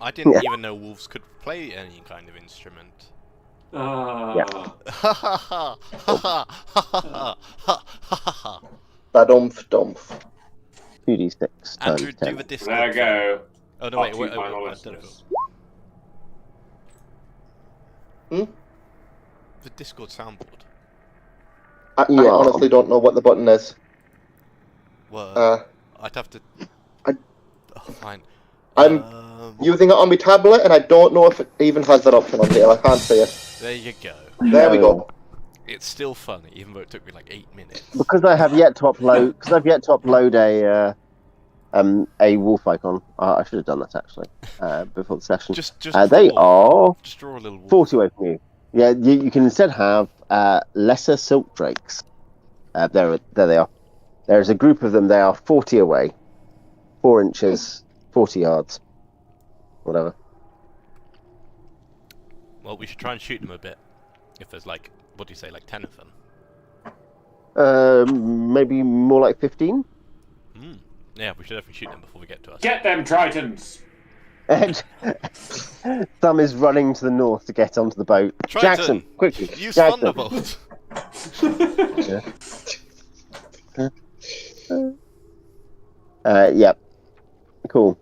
I didn't even know wolves could play any kind of instrument. Ba-dumph-dumph. 2d6 Andrew, times 10. do the Discord. There I go. Oh no, wait, I don't know. The Discord soundboard. I honestly don't know what the button is. Well, I'd have to. Fine. I'm using it on my tablet, and I don't know if it even has that option on here. I can't see it. There you go. There we go. It's still funny, even though it took me like 8 minutes. Because I have yet to upload. A wolf icon. I should have done that actually before the session. Just they are just draw a little wolf. 40 away from you. Yeah, you can instead have lesser silk drakes. There they are. There's a group of them. They are 40 away, 4 inches, 40 yards, whatever. Well, we should try and shoot them a bit. If there's what do you say, 10 of them? Maybe more like 15. Yeah, we should definitely shoot them before we get to us. Get them, Tritons! Thumb is running to the north to get onto the boat. Triton, Jackson, quickly! Use Jackson. Thunderbolt! Yep. Cool.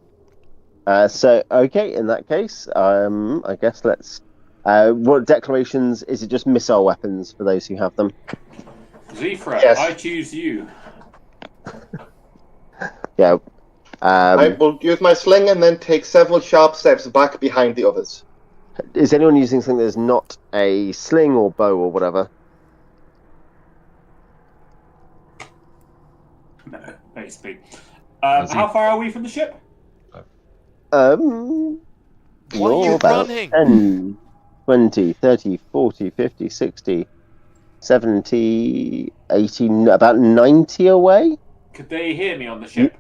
So, okay, in that case, I guess let's... what declarations? Is it just missile weapons for those who have them? Xeethra, Yes. I choose you. Yeah. I will use my sling and then take several sharp steps back behind the others. Is anyone using something that's not a sling or bow or whatever? No, basically. How far are we from the ship? Why are you You're about running? 10, 20, 30, 40, 50, 60, 70, 80, about 90 away? Could they hear me on the ship?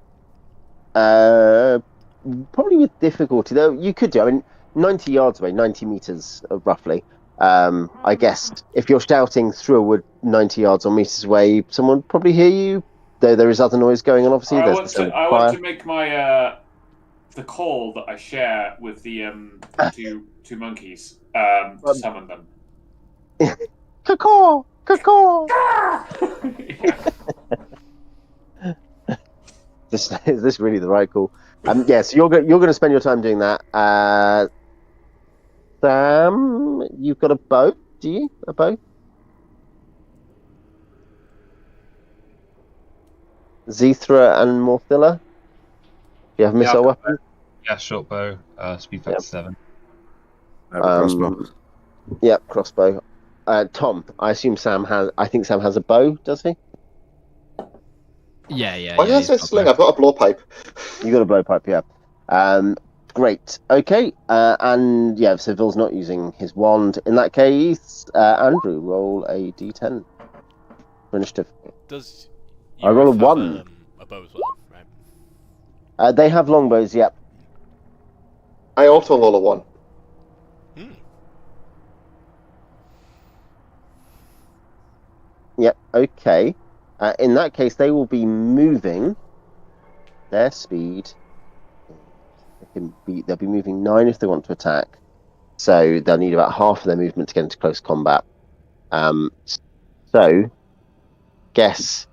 Probably with difficulty, though. You could do. I mean, 90 yards away, 90 meters roughly. I guess if you're shouting through a wood 90 yards or meters away, someone would probably hear you. Though there is other noise going on, obviously. I There's want to make my the call that I share with the two monkeys to summon them. Caw, caw. Is this really the right call? Yes, you're going to spend your time doing that. Sam, you've got a bow. Do you? A bow? Xeethra and Morthylla? Do you have missile weapons? Yeah, short bow, speed factor 7. I have a crossbow. Yep, crossbow. Tom, I think Sam has a bow, does he? Yeah. Why has a sling? I've got a blowpipe. You got a blowpipe, yeah. Great. Okay. And yeah, so Vil's not using his wand. In that case, Andrew, roll a d10 for initiative. Does I roll a have, 1. A bow as well, right? They have longbows, yep. I also roll a 1. Yep, okay. In that case, they will be moving their speed. They'll be moving 9 if they want to attack. So they'll need about half of their movement to get into close combat. So, guess.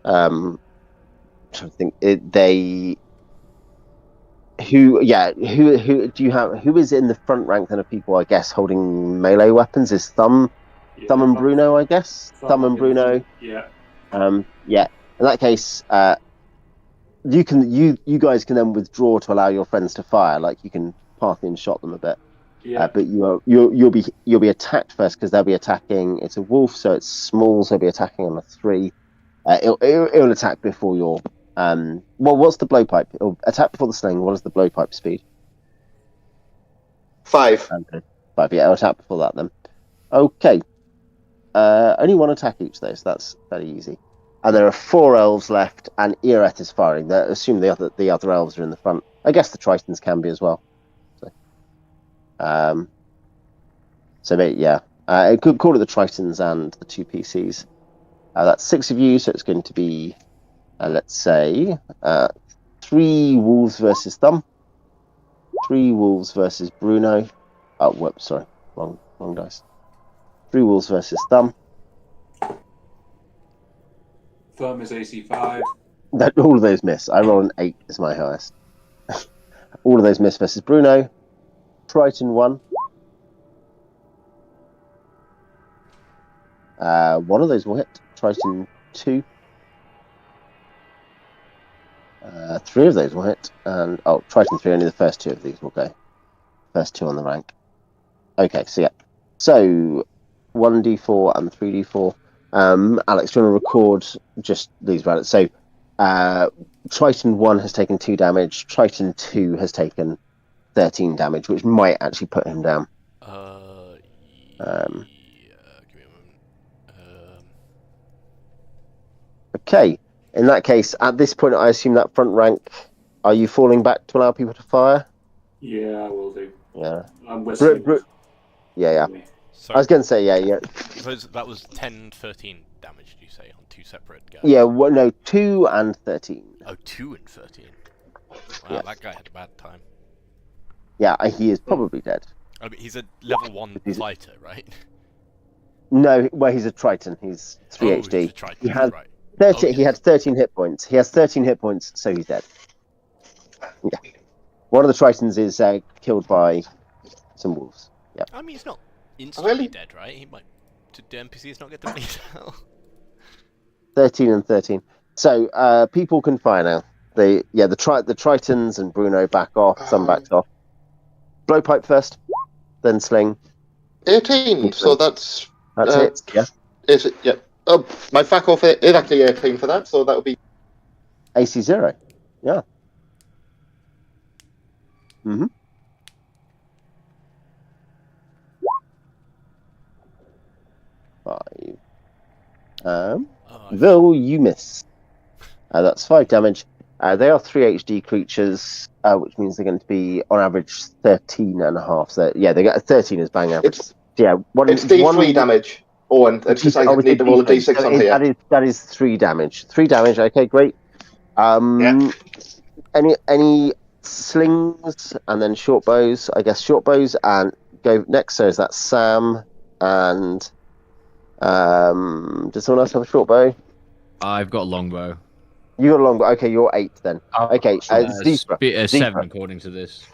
I'm trying to think. Who do you have? Who is in the front rank then of people? I guess holding melee weapons is Thumb and Bruno. I guess Thumb and Bruno. Yeah. Yeah. In that case, you guys can then withdraw to allow your friends to fire. Like you can partly and shot them a bit. Yeah. But you'll be attacked first because they'll be attacking. It's a wolf, so it's small. So it'll be attacking on a 3. It'll attack before your. Well, what's the blowpipe? It'll attack before the sling. What is the blowpipe speed? 5. 5. Yeah, it'll attack before that then. Okay. Only 1 attack each though, so that's very easy. And there are 4 elves left, and Eareth is firing. Assume the other elves are in the front. I guess the Tritons can be as well. So yeah. Could call it the Tritons and the 2 PCs. That's 6 of you, so it's going to be, let's say, 3 wolves versus Thumb, 3 wolves versus Bruno. Oh, whoops, sorry, wrong dice. 3 wolves versus Thumb. Thumb is AC 5. All of those miss. I roll an 8 is my highest. All of those miss versus Bruno. Triton 1. 1 of those will hit. Triton 2. 3 of those will hit. And Triton 3, only the first 2 of these will go. First 2 on the rank. Okay, so yeah. So 1d4 and 3d4. Alex, do you want to record just these rounds? So Triton 1 has taken 2 damage. Triton 2 has taken 13 damage, which might actually put him down. Give me a moment. Okay. In that case, at this point, I assume that front rank. Are you falling back to allow people to fire? Yeah, I will do. Yeah. I'm whistling. Yeah. So I was going to say, yeah. That was 10, 13 damage, did you say, on 2 separate guys? Yeah, well, no, 2 and 13. Oh, 2 and 13. Wow, Yeah. that guy had a bad time. Yeah, he is probably dead. I mean, he's a level 1 fighter, right? No, well, he's a Triton. He's 3 HD. He's a Triton, He has right. 13. He had 13 hit points. He has 13 hit points, so he's dead. Yeah. One of the Tritons is killed by some wolves. Yeah. I mean, he's not instantly dead, right? He might. Did the NPCs not get the bleed out? 13 and 13. So people can fire now. The Tritons and Bruno back off. Some backs off. Blowpipe first, then sling. 18. So that's it. Yeah. Is it? Yeah. Oh, my back off is actually 18 for that. So that would be AC 0. Yeah. Mm-hmm. Though you miss. That's 5 damage. They are 3 HD creatures, which means they're going to be on average 13 and a half. So yeah, they get 13 is bang average. It's D3 damage. Owen, it's just I need to roll a D6 on here. That is 3 damage. 3 damage. Okay, great. Any slings and then short bows? I guess short bows and go next. So is that Sam and does someone else have a short bow? I've got a longbow. You got a longbow. Okay, you're 8 then. Okay, Xeethra. 7 according to this.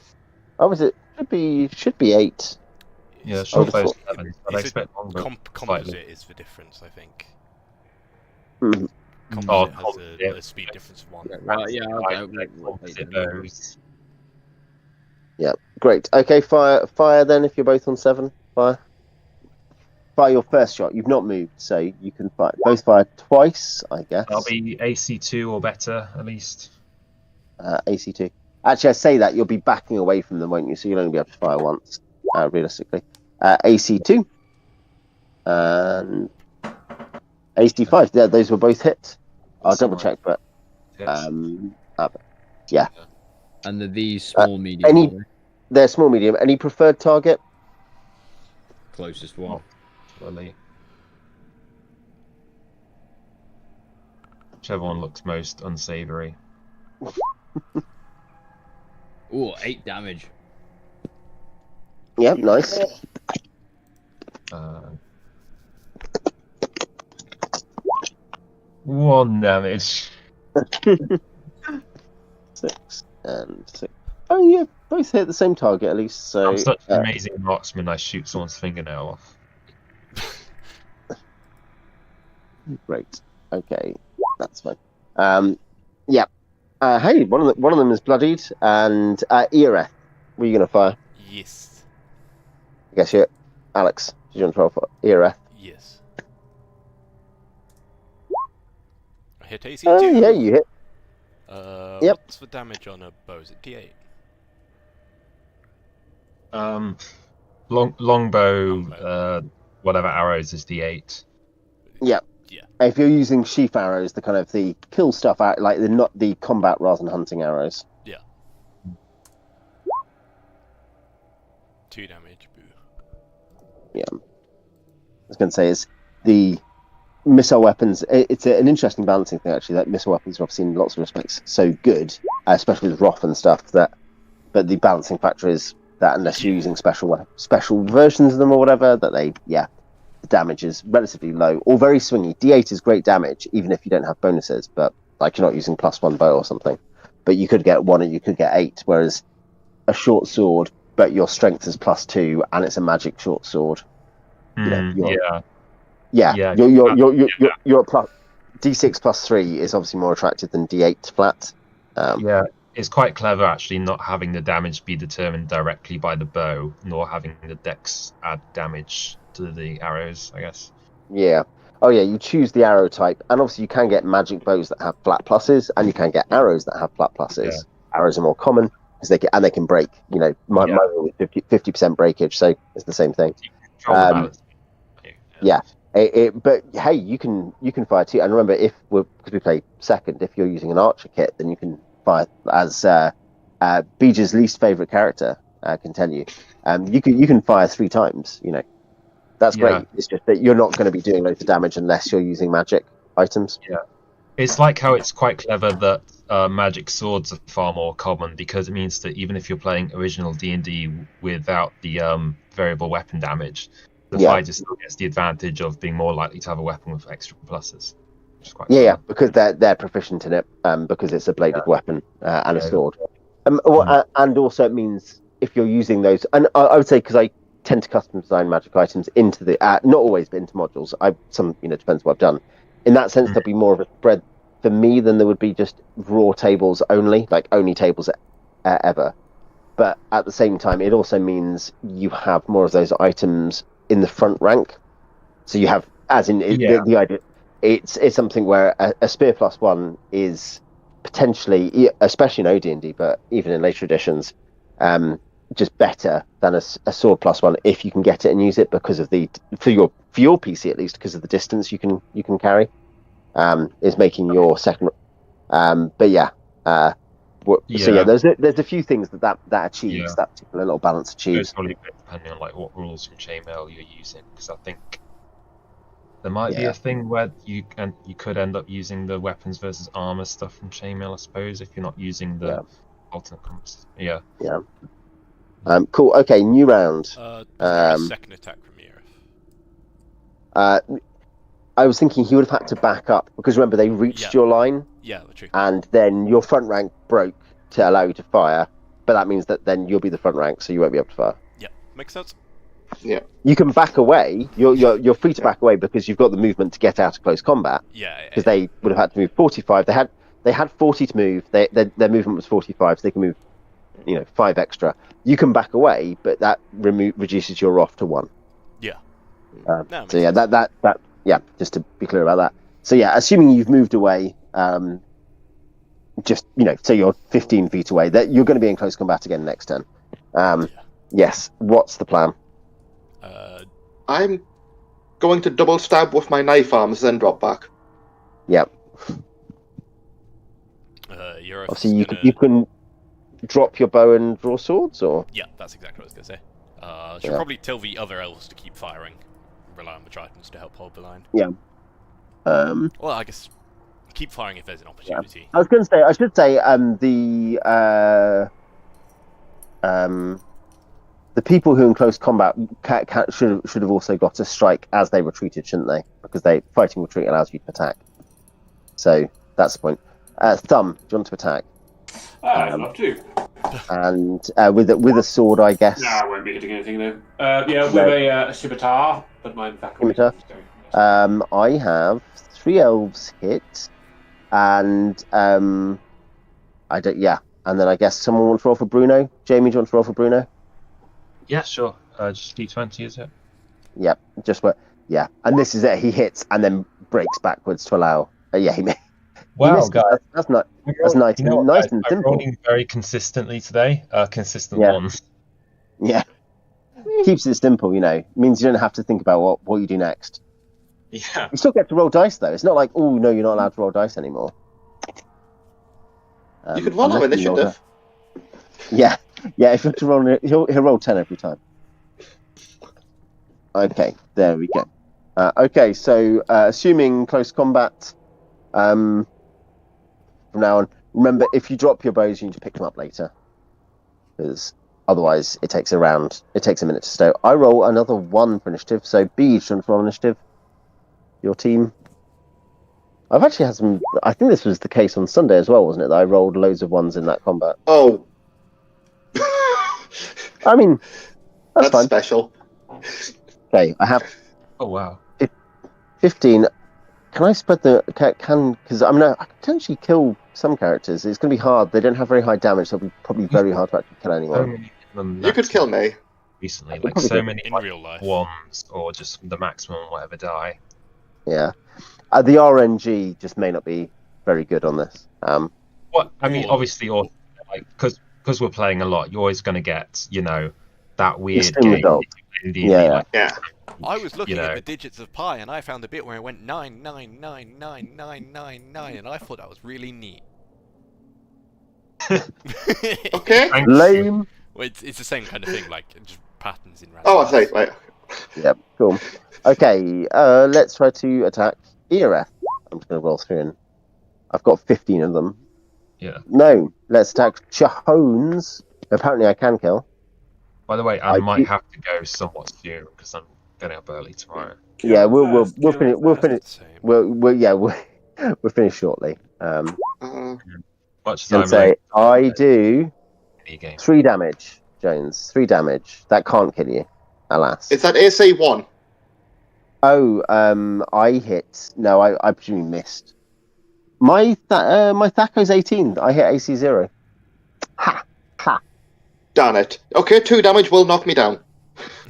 Oh, was it? Should be 8. Yeah, short bow 7. But I expect longbow. Composite is the difference, I think. Mm. Composite has a speed difference of 1. Yeah, great. Okay, fire then if you're both on 7. Fire your first shot. You've not moved, so you can both fire twice, I guess. That'll be AC 2 or better, at least. AC 2. Actually, I say that, you'll be backing away from them, won't you? So you'll only be able to fire once, realistically. AC 2. And AC 5. Yeah, those were both hits. I'll double check, but... yeah. And are these small, medium? They're small, medium. Any preferred target? Closest one. Whichever one looks most unsavory. Ooh, 8 damage. Yep, nice. 1 damage. 6 and 6. Oh yeah, both hit the same target at least. So I'm such an amazing marksman. I shoot someone's fingernail off. Great. Okay, that's fine. Yeah. Hey, one of them is bloodied, and Ereth. Were you gonna fire? Yes. I guess you're Alex. Did you want to roll for Ereth? Yes. I hit AC 2. Oh yeah, you hit. Yep. What's the damage on a bow? Is it D8? Longbow, whatever arrows is D8. Yeah. Yeah. If you're using sheath arrows, the kind of the kill stuff out, like not the combat rather than hunting arrows. Yeah. 2 damage. Boo. Yeah. I was going to say is the missile weapons. It's an interesting balancing thing actually. That missile weapons are obviously in lots of respects so good, especially with Roth and stuff. But the balancing factor is that unless you're using special versions of them or whatever, that the damage is relatively low or very swingy. D8 is great damage even if you don't have bonuses, but like you're not using +1 bow or something. But you could get 1 and you could get 8, whereas a short sword, but your strength is +2 and it's a magic short sword. You're plus D6 +3 is obviously more attractive than D8 flat. Yeah, it's quite clever actually not having the damage be determined directly by the bow, nor having the dex add damage to the arrows, I guess. Yeah. Oh yeah, you choose the arrow type, and obviously you can get magic bows that have flat pluses, and you can get arrows that have flat pluses. Yeah. Arrows are more common because they can break. My rule is 50% breakage, so it's the same thing. Yeah. But hey, you can fire too. And remember, because we play second, if you're using an archer kit, then you can fire as Beege's least favorite character can tell you. You can fire 3 times. That's great. It's just that you're not going to be doing loads of damage unless you're using magic items. Yeah, it's like how it's quite clever that magic swords are far more common, because it means that even if you're playing original D&D without the variable weapon damage, the fighter still gets the advantage of being more likely to have a weapon with extra pluses. Which is quite cool. Because they're proficient in it, because it's a bladed weapon and a sword. And also it means if you're using those, and I would say because I tend to custom design magic items into the not always, but into modules. Depends what I've done. in that sense, there'll be more of a spread for me than there would be just raw tables only, like only tables ever. But at the same time, it also means you have more of those items in the front rank. So you have, as in the idea, it's something where a spear +1 is potentially, especially in AD&D, but even in later editions, just better than a sword +1 if you can get it and use it because of for your PC at least, because of the distance you can carry, is making your second. But yeah. So yeah, there's a few things that achieves, that particular little balance achieves. It's probably a bit depending on like what rules from chainmail you're using, because I think there might be a thing where you could end up using the weapons versus armor stuff from chainmail, I suppose, if you're not using the alternate compass. Yeah. Cool. Okay, new round. A second attack from Yerif. I was thinking he would have had to back up because remember they reached your line. Yeah, that's true. And then your front rank broke to allow you to fire, but that means that then you'll be the front rank, so you won't be able to fire. Yeah, makes sense. Yeah. You can back away. You're free to back away because you've got the movement to get out of close combat. Yeah. Because they would have had to move 45. They had 40 to move. Their movement was 45, so they can move, 5 extra. You can back away, but that reduces your off to 1. Yeah. So yeah, that just to be clear about that. So yeah, assuming you've moved away, just say you're 15 feet away, that you're going to be in close combat again next turn. Yes. What's the plan? I'm going to double stab with my knife arms, then drop back. Yep. Obviously, you can drop your bow and draw swords, or yeah, that's exactly what I was going to say. Should probably tell the other elves to keep firing, rely on the Tritons to help hold the line. Yeah. Well, I guess keep firing if there's an opportunity. Yeah. I should say the people who are in close combat should have also got a strike as they retreated, shouldn't they? Because fighting retreat allows you to attack. So that's the point. Thumb, do you want to attack? I'd love to. And with a sword, I guess. No, I won't be hitting anything though. With a scimitar, but mine back away. I have 3 elves hit, and and then I guess someone wants to roll for Bruno. Jamie, do you want to roll for Bruno? Yeah, sure. Just D20, is it? Yep, yeah. And this is it. He hits and then breaks backwards to allow. He may. Wow, guys, that's nice. That's nice. Nice and simple. I'm rolling very consistently today. Consistent ones. Yeah. Keeps it simple, Means you don't have to think about what you do next. Yeah. You still get to roll dice though. It's not like, oh no, you're not allowed to roll dice anymore. You could roll initiative. Yeah. If you have to roll, he'll roll 10 every time. Okay, there we go. Okay, so assuming close combat, from now on, remember if you drop your bows, you need to pick them up later, because otherwise it takes a minute to stow. I roll another 1 for initiative, so B shouldn't roll initiative. Your team. I've actually had some. I think this was the case on Sunday as well, wasn't it? That I rolled loads of 1s in that combat. Oh. I mean, that's fine. Special. Okay, I have. Oh wow. 15. Can I spread the because I can potentially kill some characters. It's going to be hard. They don't have very high damage, so it'll be probably very hard to actually kill anyone. You could kill me. Recently, like so many in real life ones, or just the maximum whatever die. Yeah, the RNG just may not be very good on this. What I mean, obviously, or like because we're playing a lot, you're always going to get that weird game. Yeah. I was looking at the digits of pi, and I found a bit where it went 9999999, and I thought that was really neat. Okay. Lame. Well, it's the same kind of thing, like just patterns in random. Oh, I see. Right. Yep. Cool. Okay. Let's try to attack Yerif. I'm just going to roll through, and I've got 15 of them. Yeah. No. Let's attack Xchonez. Apparently, I can kill. By the way, I might have to go somewhat soon because I'm getting up early tomorrow. Yeah, we'll finish. We'll finish shortly. Much as I'm say I do 3 damage, Jones. 3 damage. That can't kill you, alas. Is that AC 1? Oh, I hit. No, I presume you missed. My Thaco's 18. I hit AC 0. Ha! Ha! Darn it. Okay, 2 damage will knock me down.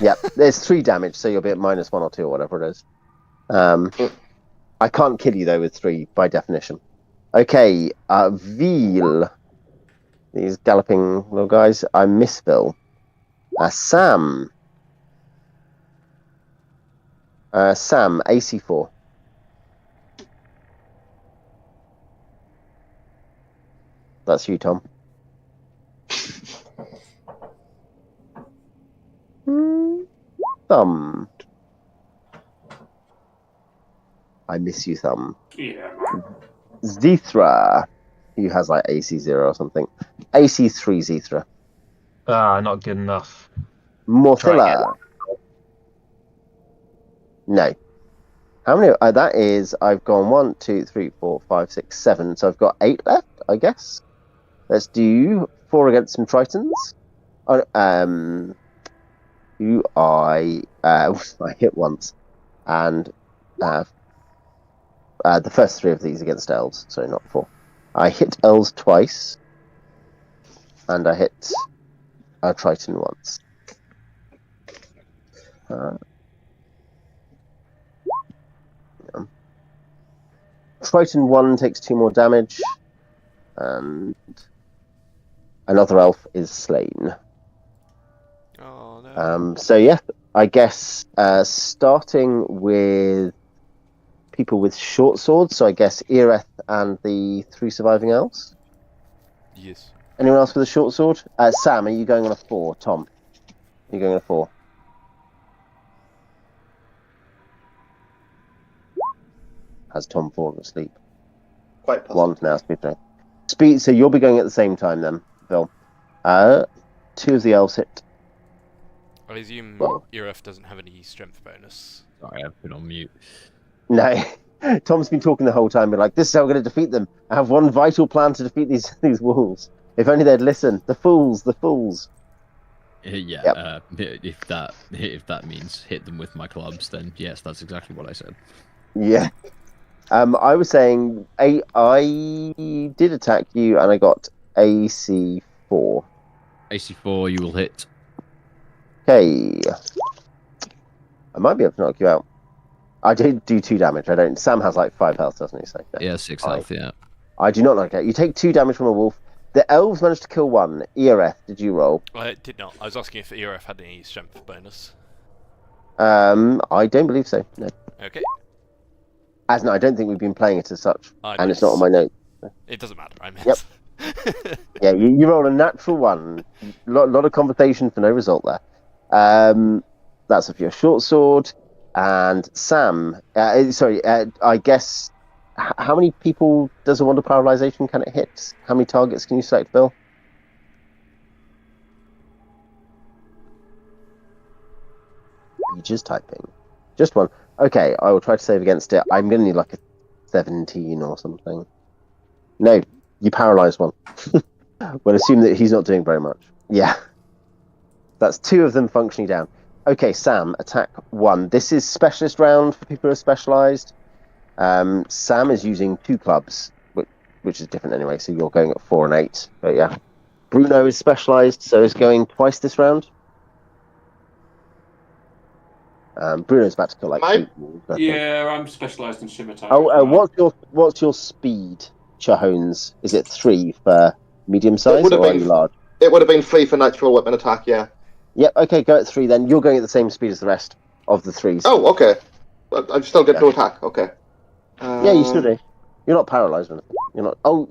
Yep, there's 3 damage, so you'll be at -1 or 2 or whatever it is. I can't kill you, though, with 3 by definition. Okay, Veal. These galloping little guys. I miss Bill. Sam. Sam, AC 4. That's you, Tom. Thumb. I miss you, Thumb. Yeah. Xeethra. Who has like AC 0 or something. AC 3 Xeethra. Not good enough. Morthylla. No. How many? That is, I've gone 1, 2, 3, 4, 5, 6, 7. So I've got 8 left, I guess. Let's do 4 against some Tritons. Who I hit once, and the first 3 of these against elves. Sorry, not 4. I hit elves twice, and I hit a Triton once. Triton 1 takes 2 more damage, and another elf is slain. Oh, no. So yeah, I guess starting with people with short swords, so I guess Ereth and the 3 surviving elves. Yes. Anyone else with a short sword? Sam, are you going on a 4? Tom, are you going on a 4? Has Tom fallen asleep? Quite possible. 1 now, speed. So you'll be going at the same time then, Bill. 2 of the elves hit. I assume Iref doesn't have any strength bonus. Sorry, I've been on mute. No, Tom's been talking the whole time, but like, this is how we're going to defeat them. I have one vital plan to defeat these wolves. If only they'd listen. The fools, the fools. Yeah, yep. If that means hit them with my clubs, then yes, that's exactly what I said. Yeah. I was saying I did attack you, and I got AC 4. AC 4, you will hit. Okay. I might be able to knock you out. I did do 2 damage. I don't. Sam has like 5 health, doesn't he? So, yeah, 6 health. Yeah. I do not knock out. You take 2 damage from a wolf. The elves managed to kill 1. Ereth, did you roll? I did not. I was asking if Eref had any strength bonus. I don't believe so. No. Okay. As no, I don't think we've been playing it as such, I and it's not on my note. It doesn't matter. I miss. Yep. Yeah, you roll a natural 1. Lot of conversation for no result there. That's of your short sword. And Sam, I guess, how many people does a Wand of Paralyzation can it hit? How many targets can you select, Bill? You're just typing. Just 1. Okay, I will try to save against it. I'm going to need like a 17 or something. No, you paralyze 1. We'll assume that he's not doing very much. Yeah. That's 2 of them functioning down. Okay, Sam, attack 1. This is specialist round for people who are specialised. Sam is using 2 clubs, which is different anyway, so you're going at 4 and 8. But yeah. Bruno is specialised, so is going twice this round. Bruno's about to kill like 8 wolves, Yeah, I'm specialised in scimitar. What's your speed, Xchonez? Is it 3 for medium size or are you large? It would have been 3 for natural weapon attack, yeah. Yep, okay, go at 3 then. You're going at the same speed as the rest of the 3s. Oh, okay. I still get to attack, okay. Yeah, you still do. You're not paralysed or anything. You're not. Oh,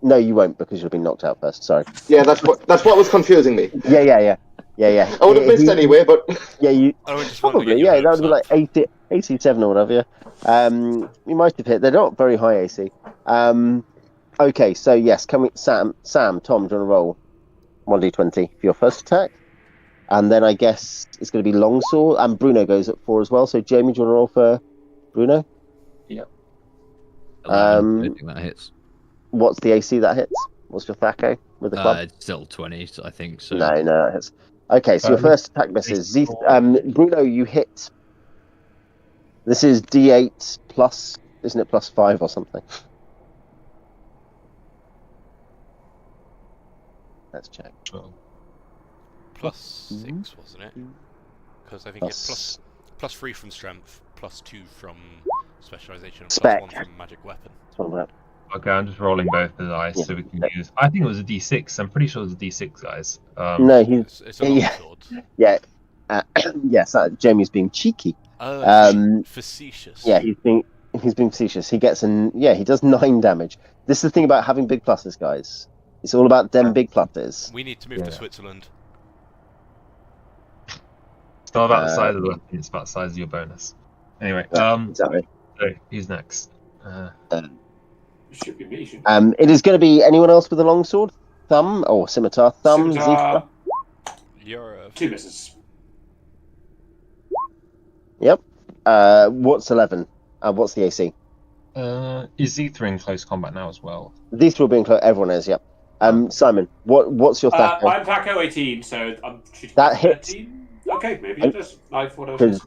no, you won't because you'll be knocked out first. Sorry. Yeah, that's what was confusing me. Yeah. I would have missed anyway, but yeah, you just probably that would be like 87 or whatever. Yeah. You might have hit. They're not very high AC. Okay, so yes, Sam, Tom, do you want to roll 1d20 for your first attack? And then I guess it's going to be longsword, and Bruno goes at 4 as well. So Jamie, do you want to roll for Bruno? Yep. I think that hits. What's the AC that hits? What's your Thaco with the club? It's still 20, I think. So. No, that hits. Okay, so your first attack misses. Bruno, you hit This is D8 plus, isn't it +5 or something? Let's check. +6, wasn't it? Because I think it's +3 from strength, +2 from specialization, and +1 from magic weapon. Okay, I'm just rolling both the dice so we can use. I think it was a D6. I'm pretty sure it was a D6, guys. No, it's a longsword. Yeah. Yes, Jamie's being cheeky. Facetious. Yeah, he's being facetious. He gets he does 9 damage. This is the thing about having big pluses, guys. It's all about them big pluses. We need to move to Switzerland. It's not about the size of the weapon, it's about the size of your bonus. Anyway, exactly. So who's next? Should be me. It is going to be anyone else with a longsword, thumb or scimitar, thumb. Xeethra. You're 2 misses. Yep. What's 11? What's the AC? Is Xeethra in close combat now as well? These will be in close. Everyone is. Yep. Simon, what's your THAC0? I'm THAC0 18, so I'm shooting that hits. 13. Okay, maybe it does. I thought it was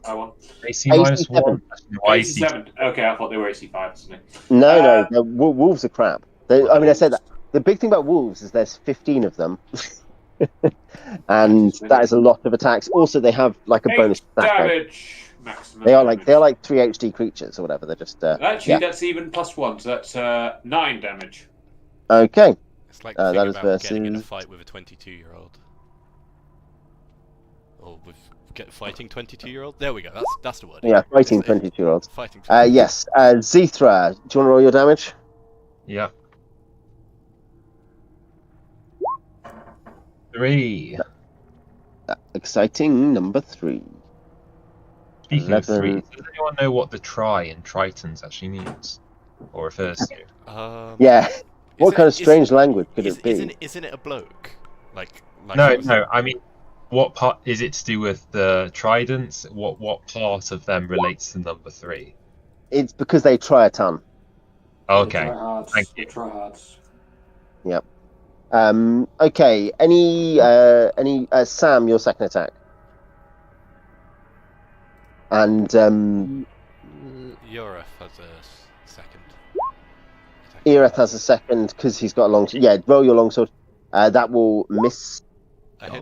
AC -1. AC 7. Okay, I thought they were AC 5 or something. No, wolves are crap. I say that. The big thing about wolves is there's 15 of them. And that is a lot of attacks. Also, they have like a bonus attack. Damage maximum. They're like 3 HD creatures or whatever. They're just actually that's even +1, so that's 9 damage. Okay. It's like that is about getting in a fight with a 22-year-old. Or with fighting 22-year-old. There we go. That's the word. Yeah, fighting 22-year-olds. Fighting. Yes. Xeethra, do you want to roll your damage? Yeah. 3. Exciting number 3. Speaking of 3, does anyone know what the tri in Tritons actually means or refers to? Yeah. What kind of strange language could it be? Isn't it a bloke? Like no. I mean, what part is it to do with the tridents? What part of them relates to number 3? It's because they try a ton. Okay. Thank you. Tryhards. Yep. Okay. Any Sam, your second attack. And Yoreth has a second. Ereth has a second because he's got a long. Yeah, roll your longsword. That will miss.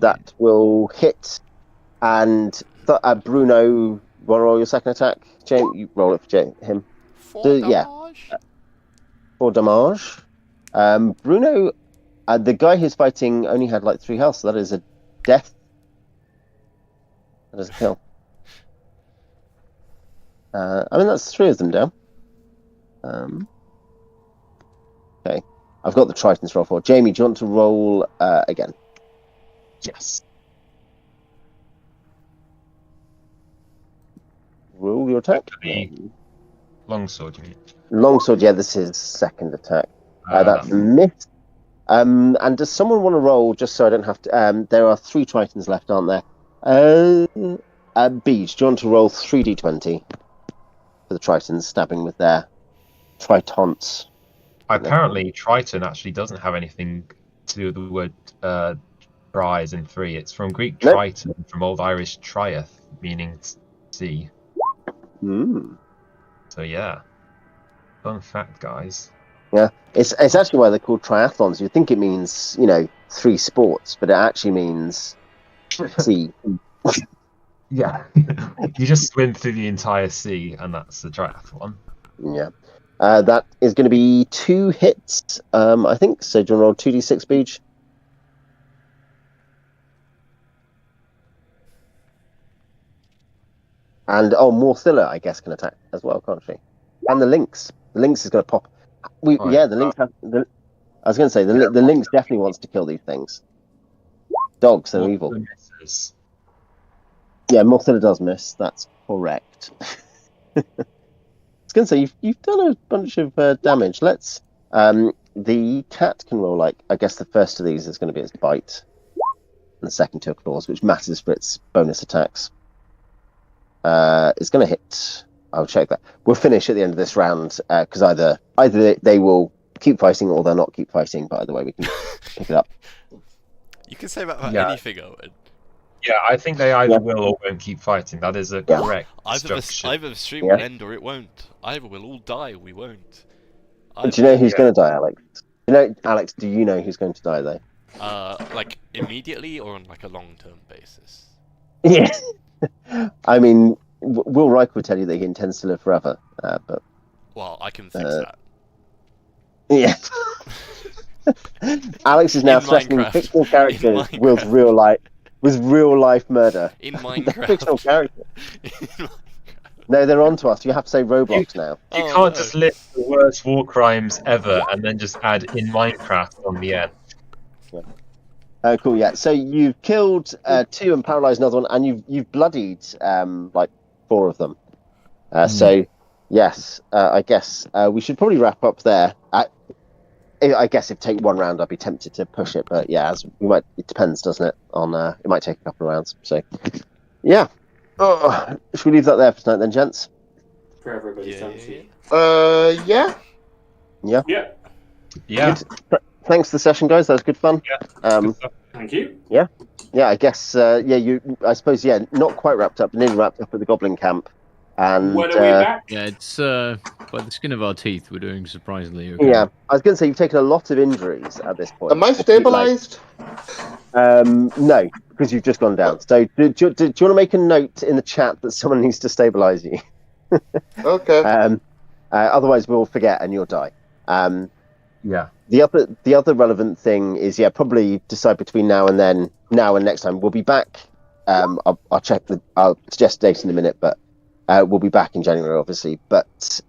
That will hit. And Bruno, want to roll your second attack? James, you roll it for him. For damage. Bruno, the guy who's fighting only had like 3 health, so that is a death. That is a kill. That's 3 of them down. Okay. I've got the Tritons roll for. Jamie, do you want to roll again? Yes. Roll your attack. Longsword, you mean? Longsword, yeah, this is second attack. That's missed. And does someone want to roll, just so I don't have to... there are 3 Tritons left, aren't there? Beej, do you want to roll 3d20 for the Tritons, stabbing with their Tritons? Apparently, Triton actually doesn't have anything to do with the word tries in 3. It's from Greek Triton, from Old Irish trieth, meaning sea. So yeah, fun fact, guys. Yeah, it's actually why they're called triathlons. You'd think it means 3 sports, but it actually means sea. Yeah, you just swim through the entire sea, and that's the triathlon. Yeah. That is going to be 2 hits, I think. So do you want to roll 2d6, Beej? And Morthylla, I guess, can attack as well, can't she? And the Lynx. The Lynx is going to pop. The Lynx. I was going to say the Lynx definitely wants to kill these things. Dogs are evil. Misses. Yeah, Morthylla does miss. That's correct. I was going to say you've done a bunch of damage. Let's. The cat can roll I guess the first of these is going to be its bite, and the second 2 claws, which matters for its bonus attacks. It's going to hit. I'll check that. We'll finish at the end of this round because either they will keep fighting or they'll not keep fighting. But either way, we can pick it up. You can say that about anything, Owen. Yeah, I think they either will or won't keep fighting. That is a correct structure. Either the stream will end or it won't. Either we'll all die or we won't. Do you know who's going to die, Alex? Alex, do you know who's going to die, though? Like, immediately or on, like, a long-term basis? Yeah. I mean, Will Reich will tell you that he intends to live forever, but... Well, I can fix that. Yeah. Alex is now threatening fictional characters with real life murder. In Minecraft. Fictional characters. No, they're on to us. You have to say Roblox now. You can't just list the worst war crimes ever and then just add in Minecraft on the end. Yeah. Cool. Yeah. So you've killed 2 and paralyzed another one, and you've bloodied like 4 of them. So yes, I guess we should probably wrap up there. I guess if take 1 round, I'd be tempted to push it, but yeah, it depends, doesn't it? On it might take a couple of rounds. So yeah. Should we leave that there for tonight then, gents? For everybody's fancy. Yeah. Yeah. Yeah. Yeah. Thanks for the session, guys. That was good fun. Yeah. Thank you. Yeah. I guess. I suppose. Yeah. Not quite wrapped up. Nearly wrapped up at the Goblin camp. And when are we back? Yeah, it's by the skin of our teeth. We're doing surprisingly okay. Yeah, I was going to say you've taken a lot of injuries at this point. Am I stabilized? No, because you've just gone down. So do you want to make a note in the chat that someone needs to stabilize you? Okay. Otherwise, we'll forget and you'll die. Yeah. The other relevant thing is probably decide between now and next time. We'll be back. I'll check I'll suggest date in a minute, but we'll be back in January, obviously. But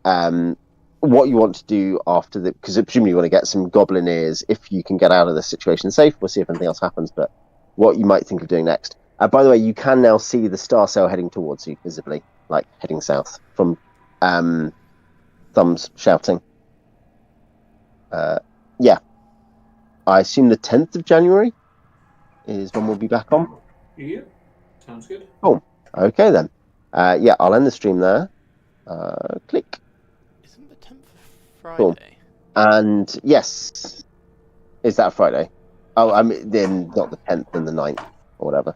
what you want to do after because presumably you want to get some goblin ears if you can get out of this situation safe. We'll see if anything else happens. But what you might think of doing next. By the way, you can now see the star sail heading towards you visibly, like heading south from Thumbs shouting. Yeah. I assume the 10th of January is when we'll be back on. Yeah, sounds good. Cool. Okay then. I'll end the stream there. Click. Isn't the 10th Friday? Cool. And yes, is that a Friday? Oh, I mean, then not the 10th and the 9th or whatever.